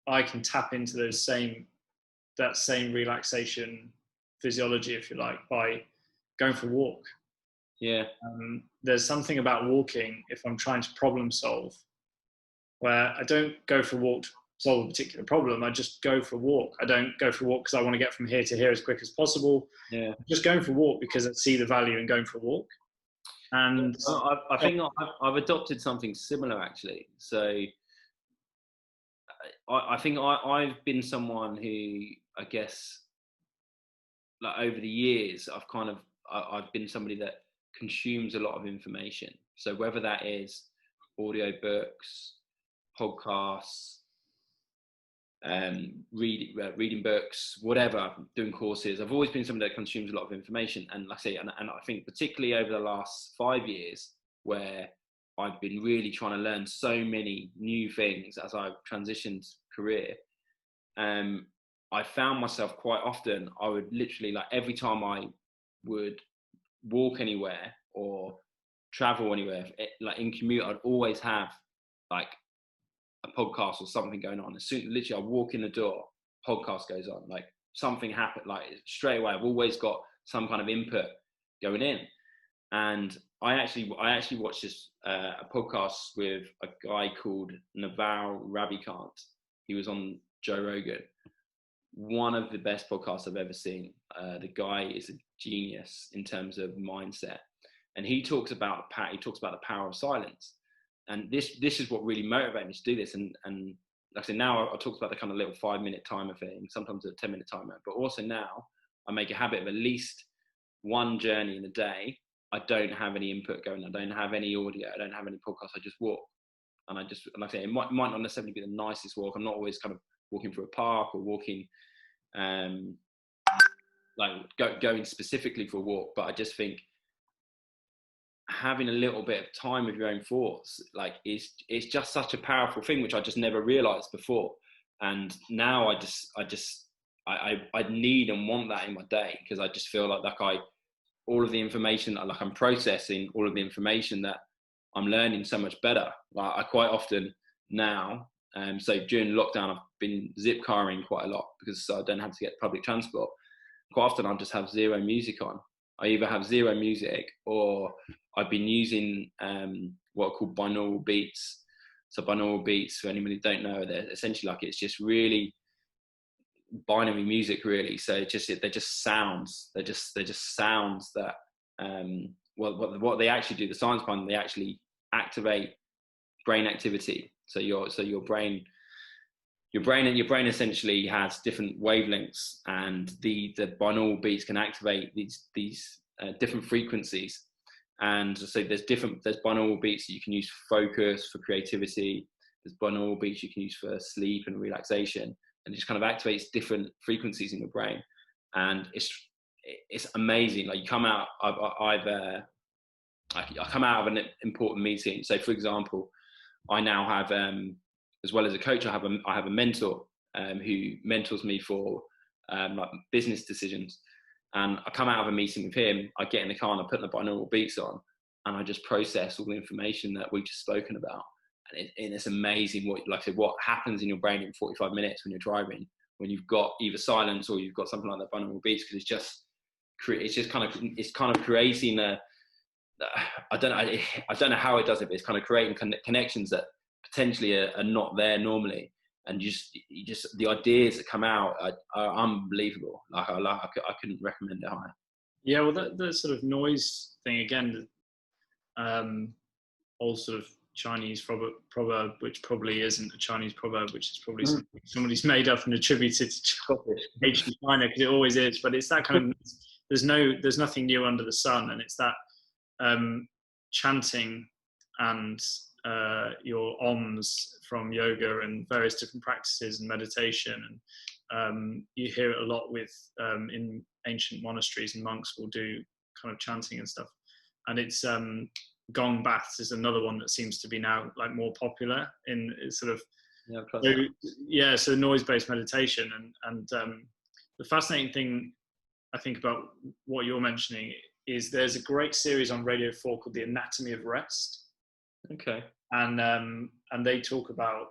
I can tap into that same relaxation physiology, if you like, by going for a walk. Yeah. There's something about walking, if I'm trying to problem solve, where I don't go for a walk to solve a particular problem. I just go for a walk. I don't go for a walk because I want to get from here to here as quick as possible. Yeah. I'm just going for a walk because I see the value in going for a walk. And I think I've adopted something similar, actually. So I think I've been someone who, I guess, like over the years, I've been somebody that consumes a lot of information. So whether that is audio books, podcasts, reading books, whatever, doing courses, I've always been somebody that consumes a lot of information. And like I say, and I think particularly over the last 5 years, where I've been really trying to learn so many new things as I've transitioned career, I found myself quite often, I would literally, like, every time I would walk anywhere or travel anywhere, like in commute, I'd always have like a podcast or something going on. As soon, literally, I walk in the door, podcast goes on, like something happened, like straight away. I've always got some kind of input going in. And I actually watched this a podcast with a guy called Naval Ravikant. He was on Joe Rogan. One of the best podcasts I've ever seen. The guy is a genius in terms of mindset, and he talks about the power of silence. And this is what really motivated me to do this. And like I said, now I talked about the kind of little 5-minute timer thing, sometimes a 10-minute timer, but also now I make a habit of at least one journey in a day. I don't have any input going. I don't have any audio. I don't have any podcasts. I just walk. And like I say, it might not necessarily be the nicest walk. I'm not always kind of walking through a park or walking, going specifically for a walk. But I just think having a little bit of time with your own thoughts, like, it's just such a powerful thing, which I just never realized before. And now I need and want that in my day, because I just feel like all of the information, like I'm processing all of the information that I'm learning so much better. Like I quite often now, so during lockdown, I've been zip carring quite a lot because I don't have to get public transport. Quite often I'll just have zero music on. I either have zero music, or I've been using what are called binaural beats. So binaural beats, for anybody who don't know, they're essentially like, it's just really binary music really. So they're just sounds. They're just sounds that what they actually do. The science behind them, they actually activate brain activity. So your brain essentially has different wavelengths, and the binaural beats can activate these different frequencies. And so there's binaural beats that you can use for focus, for creativity. There's binaural beats you can use for sleep and relaxation, and it just kind of activates different frequencies in your brain. And it's amazing. Like you come out, I come out of an important meeting. So for example, I now have, as well as a coach, I have a mentor who mentors me for like business decisions. And I come out of a meeting with him, I get in the car and I put the binaural beats on, and I just process all the information that we've just spoken about. And it's amazing what happens in your brain in 45 minutes when you're driving, when you've got either silence or you've got something like that binaural beats, because it's kind of creating I don't know how it does it, but it's kind of creating connections that potentially are not there normally. And the ideas that come out are unbelievable. Like I couldn't recommend it higher. Yeah, well, the sort of noise thing again, old sort of Chinese proverb, which probably isn't a Chinese proverb, which is probably something somebody's made up and attributed to China, because it always is. But it's that kind of there's nothing new under the sun, and it's that chanting and your oms from yoga and various different practices and meditation, and you hear it a lot with in ancient monasteries, and monks will do kind of chanting and stuff. And it's gong baths is another one that seems to be now like more popular in sort of so noise-based meditation. And the fascinating thing I think about what you're mentioning is there's a great series on Radio 4 called The Anatomy of Rest. Okay. And they talk about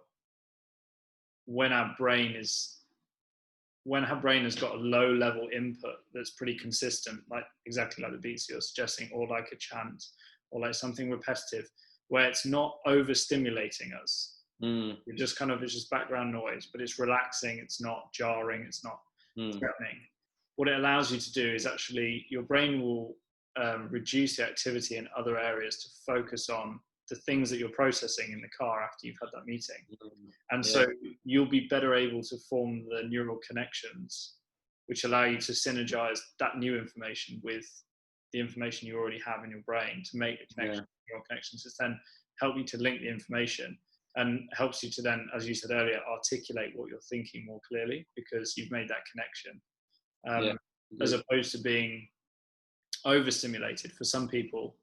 when our brain has got a low level input that's pretty consistent, like exactly like the beats you're suggesting, or like a chant, or like something repetitive, where it's not overstimulating us. It's just background noise, but it's relaxing, it's not jarring, it's not threatening. What it allows you to do is actually your brain will reduce the activity in other areas to focus on the things that you're processing in the car after you've had that meeting. And so you'll be better able to form the neural connections, which allow you to synergize that new information with the information you already have in your brain to make the connection, neural connections, to then help you to link the information, and helps you to then, as you said earlier, articulate what you're thinking more clearly, because you've made that connection. As opposed to being overstimulated. For some people,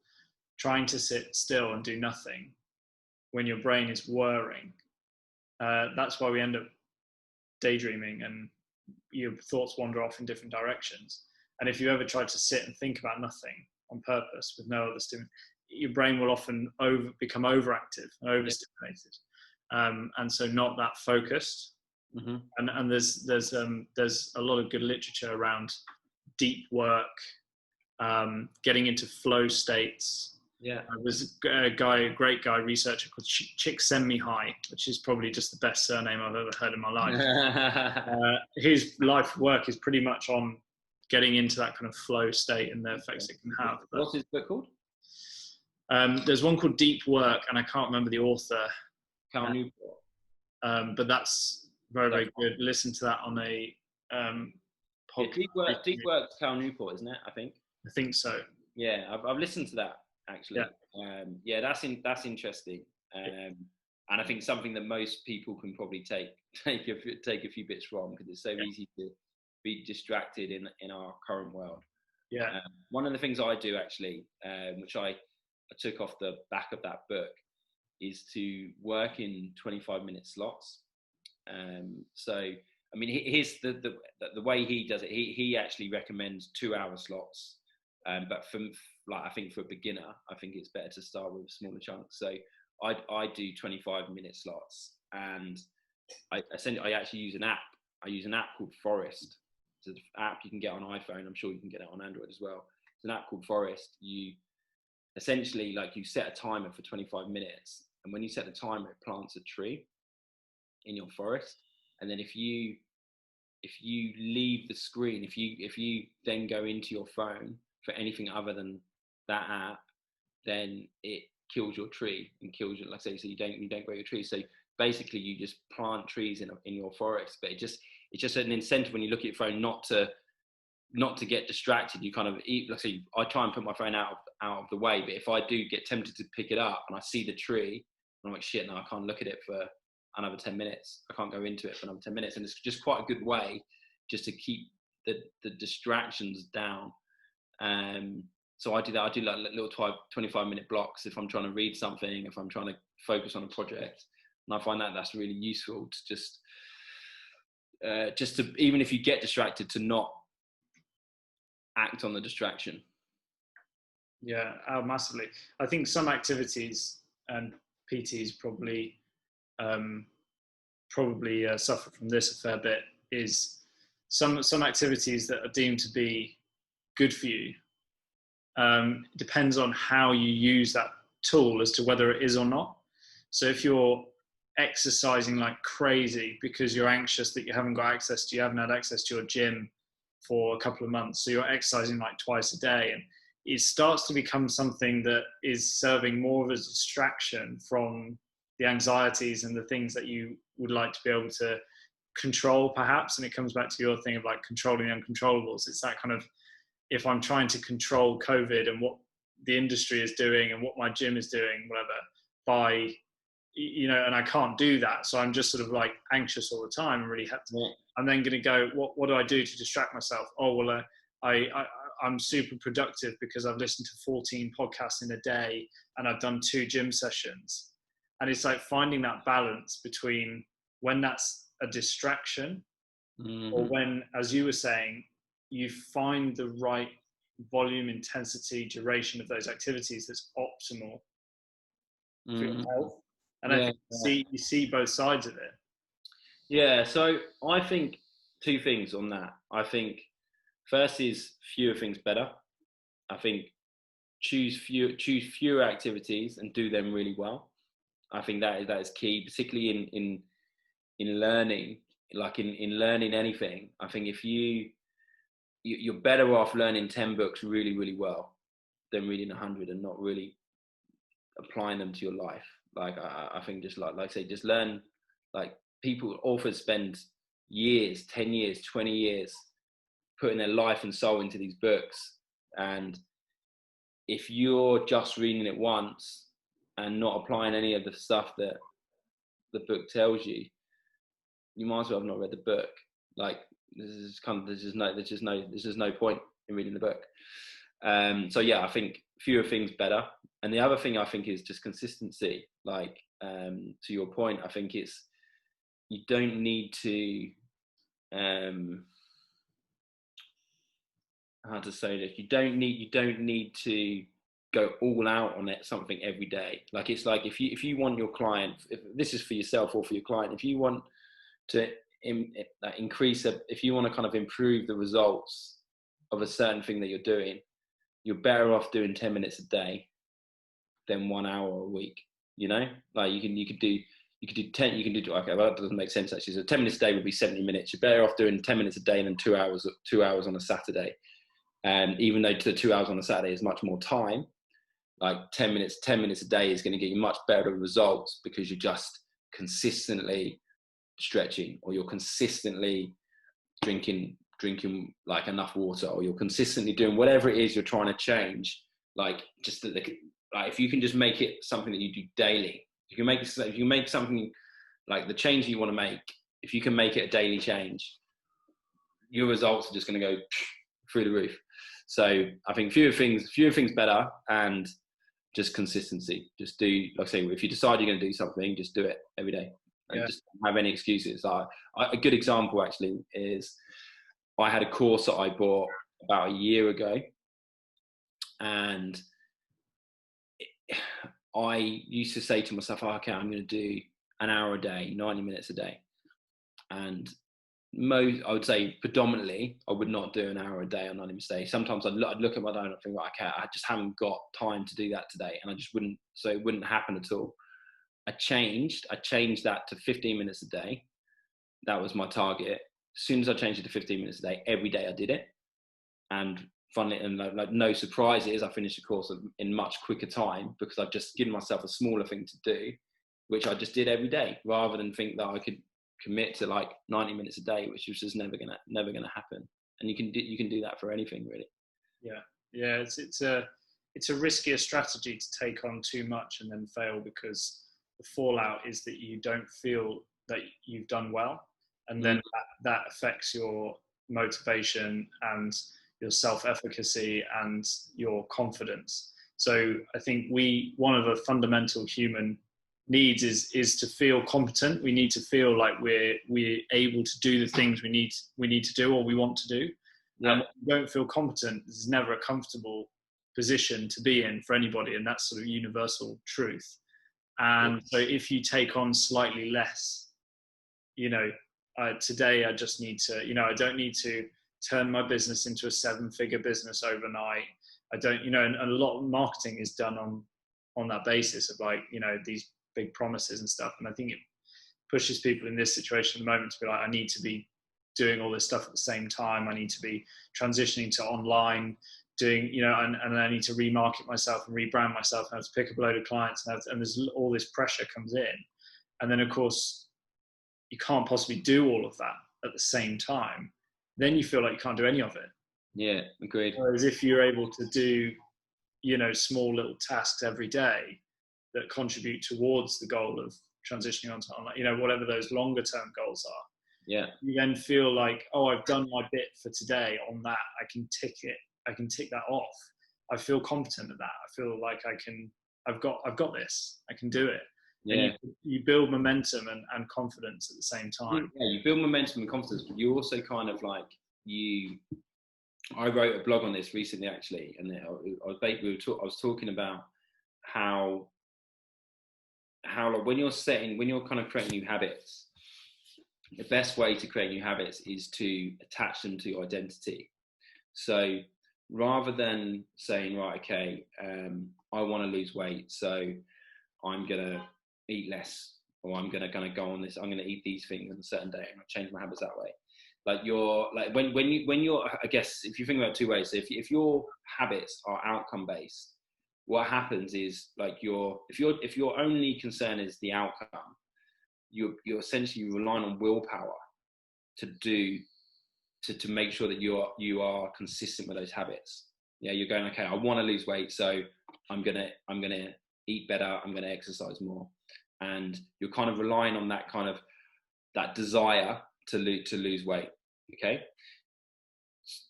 trying to sit still and do nothing when your brain is whirring, that's why we end up daydreaming and your thoughts wander off in different directions. And if you ever try to sit and think about nothing on purpose with no other stimulus, your brain will often become overactive and overstimulated, and so not that focused. And there's a lot of good literature around deep work, getting into flow states. There's a great guy researcher called Csikszentmihalyi, which is probably just the best surname I've ever heard in my life. His life work is pretty much on getting into that kind of flow state and the effects it can have. What's his book called? There's one called Deep Work, and I can't remember the author. Cal Newport. But that's very, very good. Listen to that on a podcast. Deep Work, Cal Newport, isn't it? I think so. Yeah, I've listened to that actually. That's interesting. And I think something that most people can probably take a few bits from, because it's so easy to be distracted in our current world. One of the things I do actually, which I took off the back of that book, is to work in 25-minute slots. So I mean, here's the way he does it. He actually recommends 2-hour slots, but I think for a beginner, I think it's better to start with smaller chunks. So I do 25-minute slots, and I actually use an app. I use an app called Forest. It's an app you can get on iPhone. I'm sure you can get it on Android as well. It's an app called Forest. You essentially, you set a timer for 25 minutes, and when you set the timer, it plants a tree in your forest. And then if you if you leave the screen, if you then go into your phone for anything other than that app, then it kills your tree and kills your, like I say, so you don't grow your trees. So basically you just plant trees in your forest, but it's just an incentive when you look at your phone not to get distracted. You kind of eat, like I say, I try and put my phone out of the way, but if I do get tempted to pick it up and I see the tree, I'm like, shit, no, I can't look at it for another 10 minutes. I can't go into it for another 10 minutes. And it's just quite a good way just to keep the distractions down. So I do that. I do like little 25-minute blocks if I'm trying to read something, if I'm trying to focus on a project. And I find that that's really useful to just to, even if you get distracted, to not act on the distraction. Yeah, massively. I think some activities, and PTs probably suffer from this a fair bit, is some activities that are deemed to be good for you. Depends on how you use that tool as to whether it is or not. So if you're exercising like crazy because you're anxious that you haven't had access to your gym for a couple of months, so you're exercising like twice a day, and it starts to become something that is serving more of a distraction from the anxieties and the things that you would like to be able to control, perhaps. And it comes back to your thing of like controlling the uncontrollables. It's that kind of, if I'm trying to control COVID and what the industry is doing and what my gym is doing, whatever, and I can't do that. So I'm just sort of like anxious all the time and really have to, I'm then going to go, what do I do to distract myself? Oh, well, I'm super productive because I've listened to 14 podcasts in a day and I've done 2 gym sessions. And it's like finding that balance between when that's a distraction, or when, as you were saying, you find the right volume, intensity, duration of those activities that's optimal for your health. And I think you see both sides of it. Yeah, so I think 2 things on that. I think first is fewer things better. I think choose fewer activities and do them really well. I think that is key, particularly in learning, like in learning anything. I think if you're better off learning 10 books really, really well than reading 100 and not really applying them to your life. Like I think just like I say, just learn. Like authors spend years, 10 years, 20 years putting their life and soul into these books. And if you're just reading it once and not applying any of the stuff that the book tells you, you might as well have not read the book. Like there's just no point in reading the book. So yeah, I think fewer things better. And the other thing I think is just consistency. Like to your point, I think it's, you don't need to how to say this, you don't need to go all out on it, something every day. Like it's like if you want your client, if this is for yourself or for your client, if you want to if you want to kind of improve the results of a certain thing that you're doing, you're better off doing 10 minutes a day than 1 hour a week. You know, like you could do 10, okay, well, that doesn't make sense actually. So 10 minutes a day would be 70 minutes. You're better off doing 10 minutes a day than 2 hours on a Saturday. And even though the 2 hours on a Saturday is much more time, like 10 minutes a day is going to get you much better results because you're just consistently stretching, or you're consistently drinking like enough water, or you're consistently doing whatever it is you're trying to change. Like just like if you can just make it something that you do daily, if you make something like the change you want to make, if you can make it a daily change, your results are just going to go through the roof. So I think fewer things better, and just consistency. Just do, like I say, if you decide you're going to do something, just do it every day, and just don't have any excuses. A good example actually is I had a course that I bought about a year ago, and I used to say to myself, okay, I'm going to do an hour a day, 90 minutes a day. And I would say predominantly, I would not do an hour a day on 90 minutes a day. Sometimes I'd look at my diary and think, right, okay, I just haven't got time to do that today. And I just wouldn't, so it wouldn't happen at all. I changed that to 15 minutes a day. That was my target. as soon as I changed it to 15 minutes a day, every day I did it. And funnily, and like no surprises, I finished the course in much quicker time, because I've just given myself a smaller thing to do, which I just did every day, rather than think that I could commit to like 90 minutes a day, which was just never gonna happen. And you can do that for anything, really. Yeah. It's a riskier strategy to take on too much and then fail, because the fallout is that you don't feel that you've done well, and then that affects your motivation and your self-efficacy and your confidence. So I think one of the fundamental human needs is to feel competent. We need to feel like we're able to do the things we need to do, or we want to do. And when we don't feel competent, there's never a comfortable position to be in for anybody, and that's sort of universal truth. And so if you take on slightly less, today I just need to, I don't need to turn my business into a 7-figure business overnight. I don't, and a lot of marketing is done on that basis of like, these big promises and stuff. And I think it pushes people in this situation at the moment to be like, I need to be doing all this stuff at the same time. I need to be transitioning to online, doing, and I need to remarket myself and rebrand myself, and I have to pick up a load of clients, and there's all this pressure comes in. And then of course you can't possibly do all of that at the same time. Then you feel like you can't do any of it. Yeah, agreed. Whereas if you're able to do, small little tasks every day that contribute towards the goal of transitioning onto online, whatever those longer term goals are. Yeah. You then feel like, oh, I've done my bit for today on that. I can tick that off. I feel competent at that. I feel like I've got this. I can do it. Yeah. And you build momentum and confidence at the same time. Yeah, you build momentum and confidence, but you also kind of like I wrote a blog on this recently, actually, and I was talking about how like when you're kind of creating new habits, the best way to create new habits is to attach them to your identity. So rather than saying, right, okay, I want to lose weight, so I'm gonna eat less, or I'm gonna go on this, I'm gonna eat these things on a certain day, and I change my habits that way. Like when you're, I guess if you think about it 2 ways, so if your habits are outcome based, what happens is like if your only concern is the outcome, you're essentially relying on willpower to make sure that you are consistent with those habits. Yeah, you're going, okay, I want to lose weight, so I'm gonna eat better, I'm gonna exercise more, and you're kind of relying on that desire to lose weight. Okay,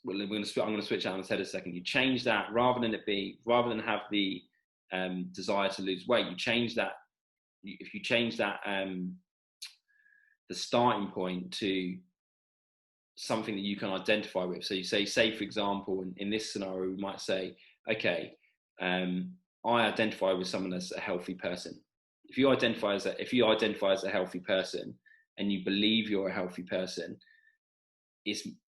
well, I'm going to switch out on its head a second. You change that, rather than have the desire to lose weight, you change that. If you change that, the starting point to something that you can identify with. So you say for example, in this scenario, we might say, okay, I identify with someone that's a healthy person. If you identify as a healthy person, and you believe you're a healthy person,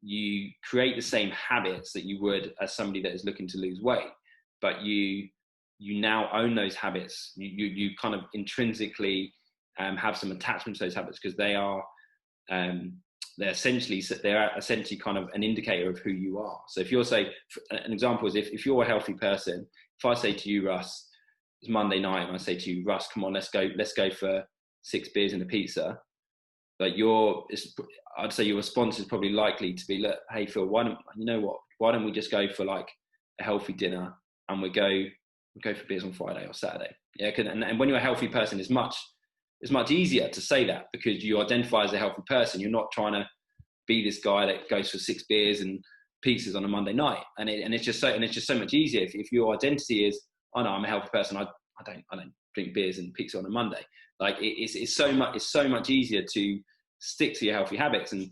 you create the same habits that you would as somebody that is looking to lose weight, but you now own those habits. You kind of intrinsically have some attachment to those habits, because they're essentially kind of an indicator of who you are. So if you're, say, an example is if you're a healthy person, if I say to you, Russ, it's Monday night, and I say to you, Russ, come on, let's go for 6 beers and a pizza. Like I'd say your response is probably likely to be, look, hey Phil, why don't we just go for like a healthy dinner, and we go for beers on Friday or Saturday? Yeah, and when you're a healthy person, it's much easier to say that, because you identify as a healthy person. You're not trying to be this guy that goes for 6 beers and pizzas on a Monday night, and it's just so much easier if your identity is, oh no, I'm a healthy person. I don't drink beers and pizza on a Monday. Like it's so much easier to stick to your healthy habits. And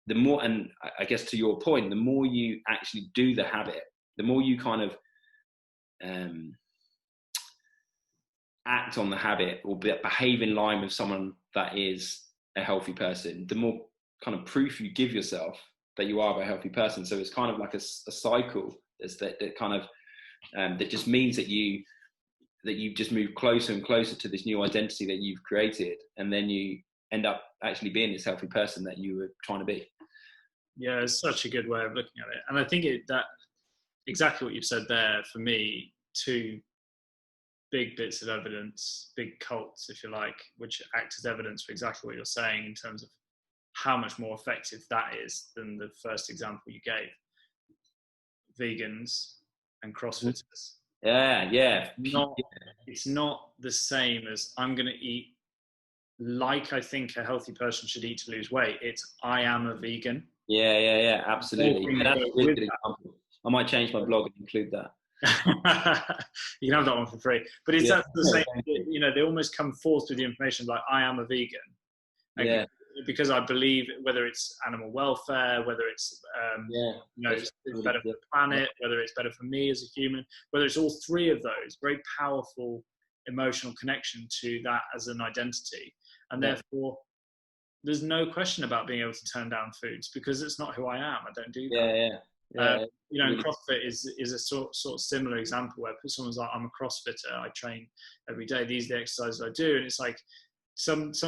the more, and I guess to your point, the more you actually do the habit, the more you kind of act on the habit or behave in line with someone that is a healthy person, the more kind of proof you give yourself that you are a healthy person. So it's kind of like a cycle that kind of that just means that you just move closer and closer to this new identity that you've created, and then you end up actually being this healthy person that you were trying to be. Yeah, it's such a good way of looking at it. And I think that exactly what you've said there, for me, two big bits of evidence, big cults, if you like, which act as evidence for exactly what you're saying in terms of how much more effective that is than the first example you gave. Vegans and CrossFitters. Yeah. It's not the same as I'm going to eat like I think a healthy person should eat to lose weight. It's I am a vegan. Yeah, absolutely. That's a really good example. I might change my blog and include that. You can have that one for free. But it's the same, you know, they almost come forth with the information like I am a vegan. Yeah. Because I believe, whether it's animal welfare, whether it's you know, it's better for the planet, whether it's better for me as a human, whether it's all three of those, very powerful emotional connection to that as an identity. And therefore there's no question about being able to turn down foods, because it's not who I am. I don't do that. You know, and CrossFit is a sort of similar example where someone's like, I'm a CrossFitter, I train every day, these are the exercises I do. And it's like, sometimes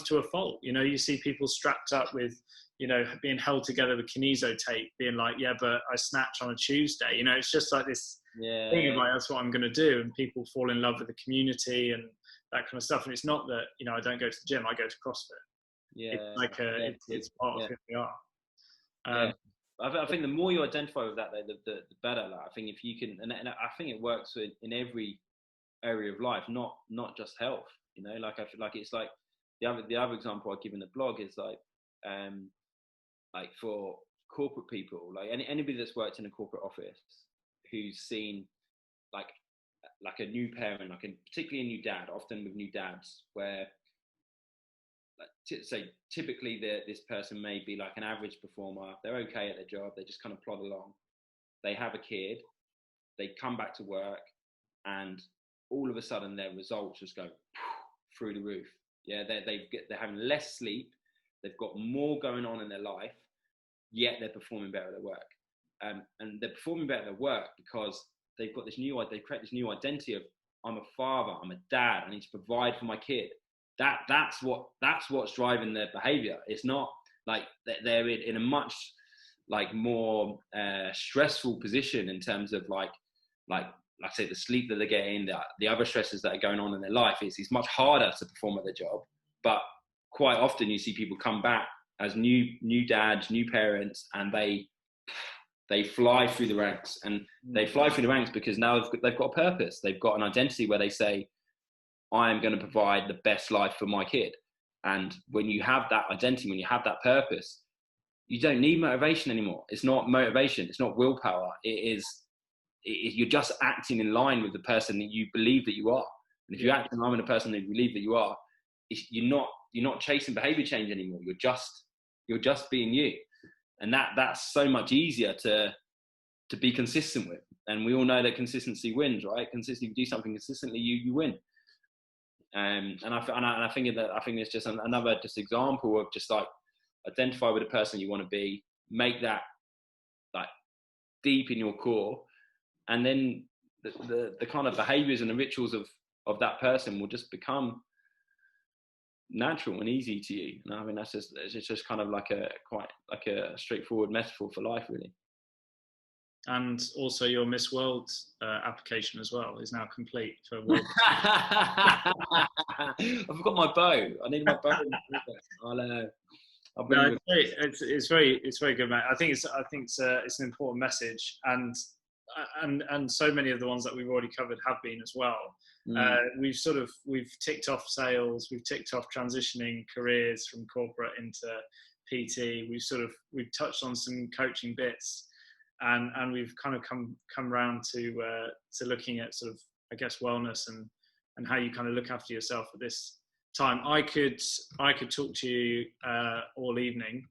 to a fault, you know, you see people strapped up with, you know, being held together with kineso tape, being like, yeah, but I snatch on a Tuesday, you know, it's just like this thing of like, that's what I'm going to do. And people fall in love with the community and that kind of stuff. And it's not that, you know, I don't go to the gym, I go to CrossFit. It's like it's part of who we are. I think the more you identify with that, the better. Like, I think if you can, and I think it works in every area of life, not just health. You know, like I feel like it's like the other example I give in the blog is like for corporate people, like anybody that's worked in a corporate office who's seen like a new parent, like particularly a new dad, often with new dads, where typically this person may be like an average performer, they're okay at their job, they just kind of plod along, they have a kid, they come back to work, and all of a sudden their results just go through the roof. Yeah, they're having less sleep, they've got more going on in their life, yet they're performing better at their work. And they're performing better at their work because they've got they've created this new identity of, I'm a father, I'm a dad, I need to provide for my kid. That's what's driving their behavior. It's not like they're in a much like more stressful position in terms of like I say, the sleep that they're getting, the other stresses that are going on in their life. It's much harder to perform at their job. But quite often you see people come back as new dads, new parents, and they fly through the ranks. And they fly through the ranks because now they've got a purpose. They've got an identity where they say, I am going to provide the best life for my kid. And when you have that identity, when you have that purpose, you don't need motivation anymore. It's not motivation. It's not willpower. You're just acting in line with the person that you believe that you are. And if you act in line with the person that you believe that you are, you're not chasing behavior change anymore. You're just being you. And that's so much easier to be consistent with. And we all know that consistency wins, right? Consistently, if you do something consistently, you win. And I think it's just another example of just like identify with the person you want to be, make that like deep in your core, and then the kind of behaviors and the rituals of that person will just become natural and easy to you. And I mean, it's just kind of like a straightforward metaphor for life, really. And also your Miss World application as well is now complete for World. I forgot my bow. I need my bow. I'll bring no, it's very good, mate. I think it's an important message, and so many of the ones that we've already covered have been as well. We've ticked off sales, we've ticked off transitioning careers from corporate into PT. We've touched on some coaching bits. And we've kind of come around to looking at sort of, I guess, wellness and how you kind of look after yourself at this time. I could talk to you all evening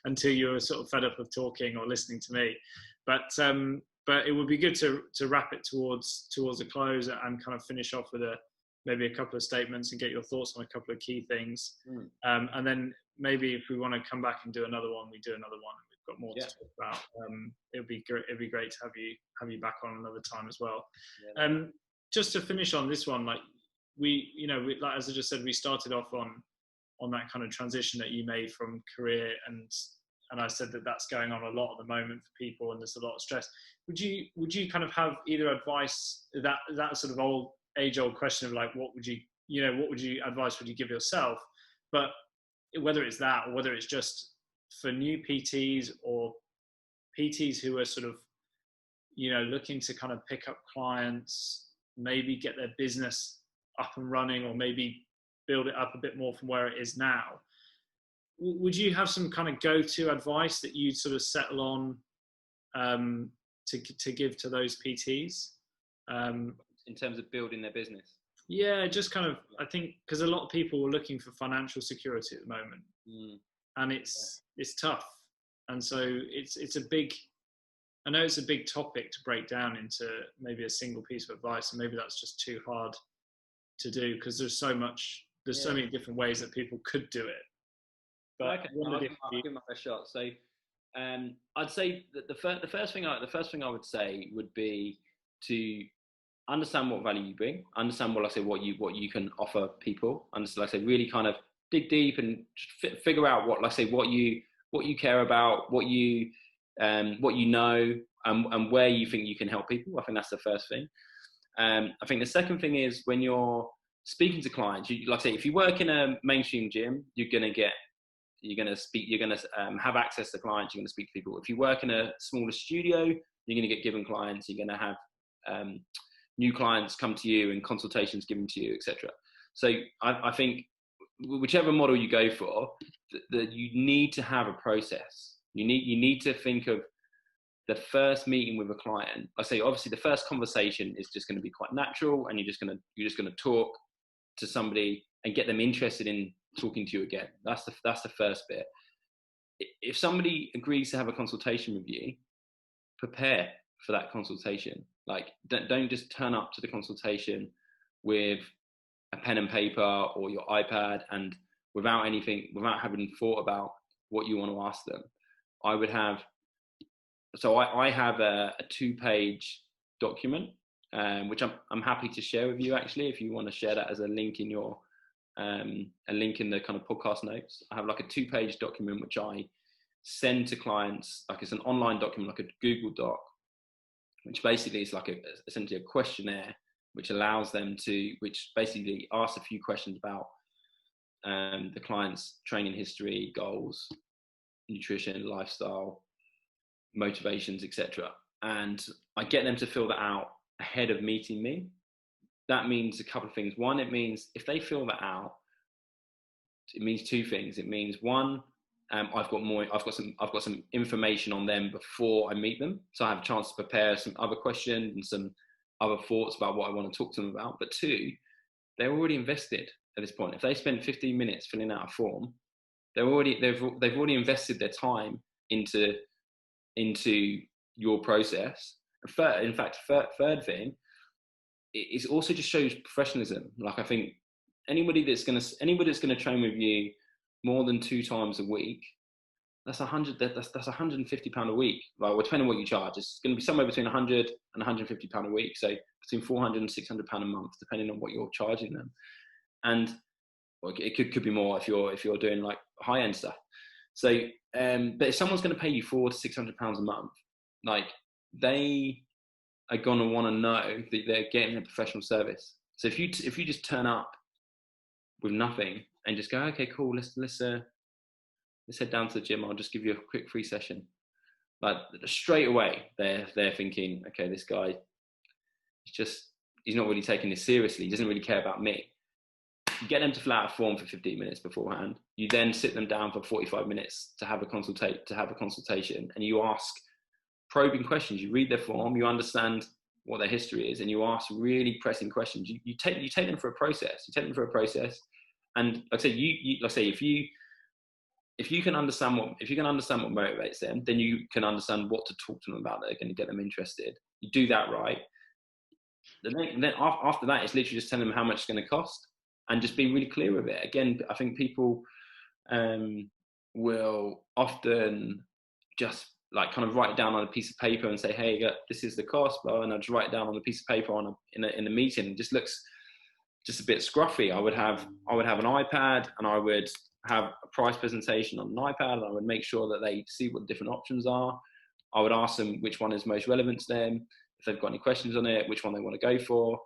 until you were sort of fed up of talking or listening to me, but it would be good to wrap it towards a close and kind of finish off with maybe a couple of statements and get your thoughts on a couple of key things. And then maybe if we want to come back and do another one, we do another one. Got more to talk about. It'd be great to have you back on another time as well. Just to finish on this one, like like as I just said, we started off that kind of transition that you made from career, and I said that that's going on a lot at the moment for people, and there's a lot of stress. Would you kind of have either advice, that sort of age-old question of like, what would you advice would you give yourself? But whether it's that, or whether it's just for new PTs or PTs who are sort of, looking to kind of pick up clients, maybe get their business up and running, or maybe build it up a bit more from where it is now. Would you have some kind of go-to advice that you'd sort of settle on to give to those PTs? In terms of building their business? Yeah, just kind of, I think, because a lot of people are looking for financial security at the moment, and it's tough. And so it's a big, I know it's a big topic to break down into maybe a single piece of advice, and maybe that's just too hard to do because there's so many different ways that people could do it. But okay, I'll give my best shot. So I'd say that the first thing I would say would be to understand what value you bring, understand what you can offer people, and really kind of dig deep and figure out what you care about, what you know, and where you think you can help people. I think that's the first thing. I think the second thing is when you're speaking to clients, if you work in a mainstream gym, you're going to have access to clients, you're going to speak to people. If you work in a smaller studio, you're going to get given clients, you're going to have new clients come to you and consultations given to you, etc. So I think whichever model you go for, that you need to have a process. You need to think of the first meeting with a client. I say obviously the first conversation is just going to be quite natural, and you're just going to talk to somebody and get them interested in talking to you again. That's the first bit. If somebody agrees to have a consultation with you, prepare for that consultation. Like, don't just turn up to the consultation with a pen and paper or your iPad and without having thought about what you want to ask them. I have a 2-page document, which I'm happy to share with you, actually, if you want to share that as a link in your a link in the kind of podcast notes. I have like a 2-page document which I send to clients, like it's an online document, like a Google Doc, which basically is like essentially a questionnaire which allows them to, which basically asks a few questions about the client's training history, goals, nutrition, lifestyle, motivations, etc. And I get them to fill that out ahead of meeting me. That means a couple of things. One, it means if they fill that out, it means 2 things. It means one, I've got some information on them before I meet them, so I have a chance to prepare some other questions and some other thoughts about what I want to talk to them about. But 2, they're already invested at this point. If they spend 15 minutes filling out a form, they've already invested their time into your process. And third thing, it also just shows professionalism. Like, I think anybody that's going to train with you more than 2 times a week, that's £150 a week. Like, well, depending on what you charge, it's going to be somewhere between £100 and £150 a week. So between £400 and £600 a month, depending on what you're charging them. And well, it could be more if you're doing like high end stuff. So, but if someone's going to pay you £400 to £600 a month, like, they are going to want to know that they're getting a professional service. So if you just turn up with nothing and just go, okay, cool, let's head down to the gym, I'll just give you a quick free session. Like, straight away, they're thinking, okay, this guy, he's not really taking this seriously. He doesn't really care about me. You get them to fill out a form for 15 minutes beforehand. You then sit them down for 45 minutes to have a consultation, and you ask probing questions. You read their form, you understand what their history is, and you ask really pressing questions. You take them for a process. And like I say, if you can understand what motivates them, then you can understand what to talk to them about that are going to get them interested. You do that right. Then after that, it's literally just telling them how much it's going to cost and just being really clear with it. Again, I think people will often just like kind of write it down on a piece of paper and say, hey, this is the cost, and I'll just write it down on a piece of paper in a meeting. It just looks just a bit scruffy. I would have an iPad, and I would have a price presentation on an iPad, and I would make sure that they see what the different options are. I would ask them which one is most relevant to them, if they've got any questions on it, which one they want to go for.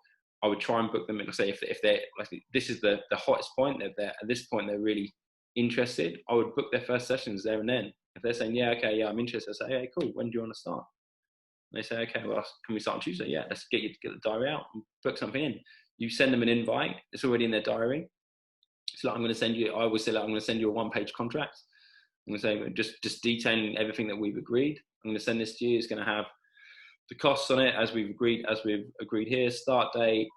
I would try and book them in. Say if they're like, this is the hottest point, they're at this point they're really interested, I would book their first sessions there and then. If they're saying, yeah, okay, yeah, I'm interested, I say, hey, cool, when do you want to start? And they say, okay, well, can we start on Tuesday? Yeah, let's get the diary out and book something in. You send them an invite, it's already in their diary. So like, I'm going to send you, I always say, like, I'm going to send you a one-page contract. I'm going to say, just detailing everything that we've agreed. I'm going to send this to you. It's going to have the costs on it as we've agreed here, start date,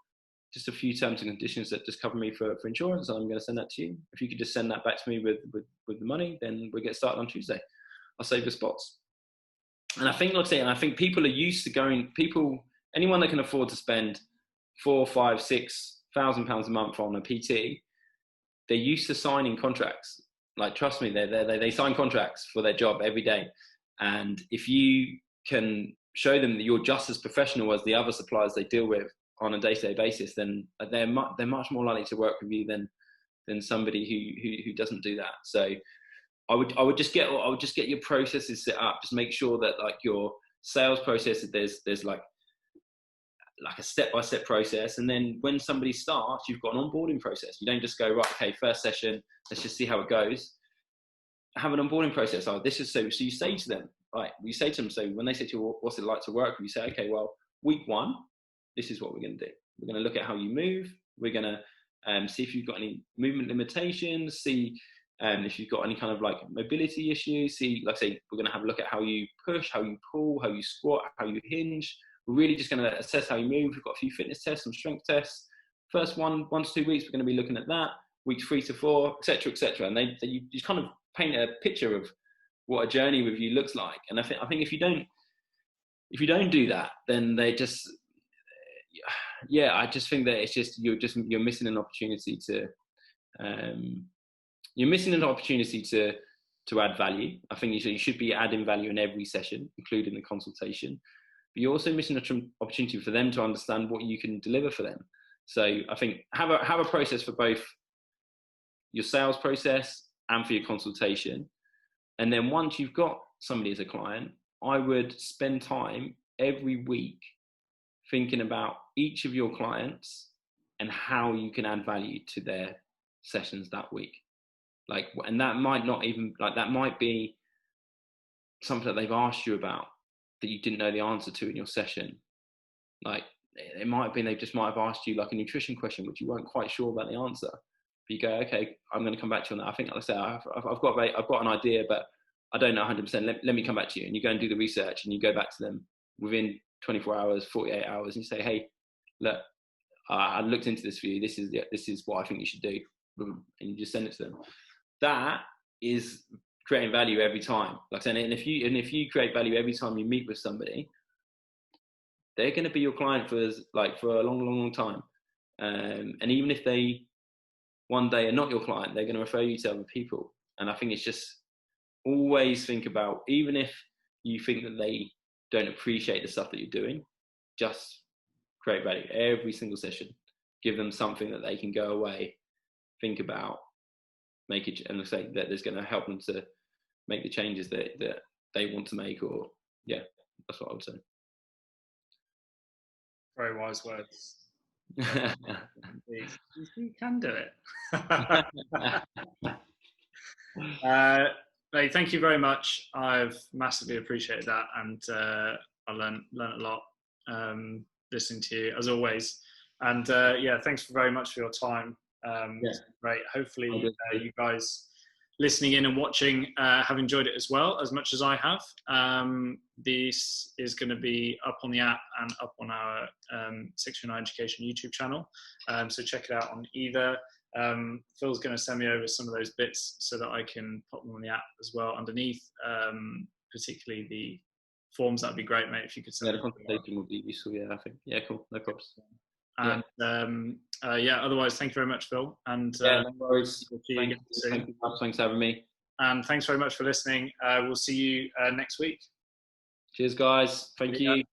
just a few terms and conditions that just cover me for insurance. And I'm going to send that to you. If you could just send that back to me with the money, then we'll get started on Tuesday. I'll save the spots. And I think, like I say, I think people are used to anyone that can afford to spend £4,000, £5,000, £6,000 a month on a PT, they're used to signing contracts. Like, trust me, they sign contracts for their job every day. And if you can show them that you're just as professional as the other suppliers they deal with on a day-to-day basis, then they're much more likely to work with you than somebody who doesn't do that. So I would just get your processes set up. Just make sure that, like, your sales process, there's like a step-by-step process. And then when somebody starts, you've got an onboarding process. You don't just go, right, okay, first session, let's just see how it goes. Have an onboarding process. So you say to them, right, you say to them, so when they say to you, what's it like to work with you, say, okay, well, week 1, this is what we're going to do. We're going to look at how you move. We're going to see if you've got any movement limitations, see if you've got any kind of like mobility issues, see, like I say, we're going to have a look at how you push, how you pull, how you squat, how you hinge. We're really just going to assess how you move. We've got a few fitness tests, some strength tests. First 1 to 2 weeks, we're going to be looking at that. Week 3 to 4, etc., etc. And you just kind of paint a picture of what a journey with you looks like. And I think if you don't do that, then they just, yeah, I just think that it's just you're missing an opportunity to add value. I think you should be adding value in every session, including the consultation. But you're also missing an opportunity for them to understand what you can deliver for them. So I think have a process for both your sales process and for your consultation. And then once you've got somebody as a client, I would spend time every week thinking about each of your clients and how you can add value to their sessions that week. Like, and that might not even, like, that might be something that they've asked you about that you didn't know the answer to in your session. Like, it might have been, they just might have asked you like a nutrition question, which you weren't quite sure about the answer. But you go, okay, I'm going to come back to you on that. I think, like I say, I've got an idea, but I don't know 100%. Let me come back to you. And you go and do the research, and you go back to them within 24 hours, 48 hours, and you say, hey, look, I looked into this for you. This is what I think you should do. And you just send it to them. That is creating value every time. Like I said, and if you create value every time you meet with somebody, they're going to be your client for a long time. And even if they one day are not your client, they're going to refer you to other people. And I think it's just always think about, even if you think that they don't appreciate the stuff that you're doing, just create value every single session. Give them something that they can go away, think about, make it, and say that there's going to help them to make the changes that they want to make. Or yeah, that's what I would say. Very wise words. You can do it. Mate, thank you very much. I've massively appreciated that, and I learned a lot listening to you, as always. And yeah, thanks very much for your time. It's great. Hopefully you guys listening in and watching have enjoyed it as well, as much as I have. This is going to be up on the app and up on our SIX3NINE Education YouTube channel. So check it out on either. Phil's going to send me over some of those bits so that I can pop them on the app as well underneath, particularly the forms. That'd be great, mate, if you could send the consultation would be useful. Yeah, I think. Yeah, cool. No problems. And yeah, otherwise, thank you very much, Phil. And no worries. Thanks for having me. And thanks very much for listening. We'll see you next week. Cheers, guys. Thank you.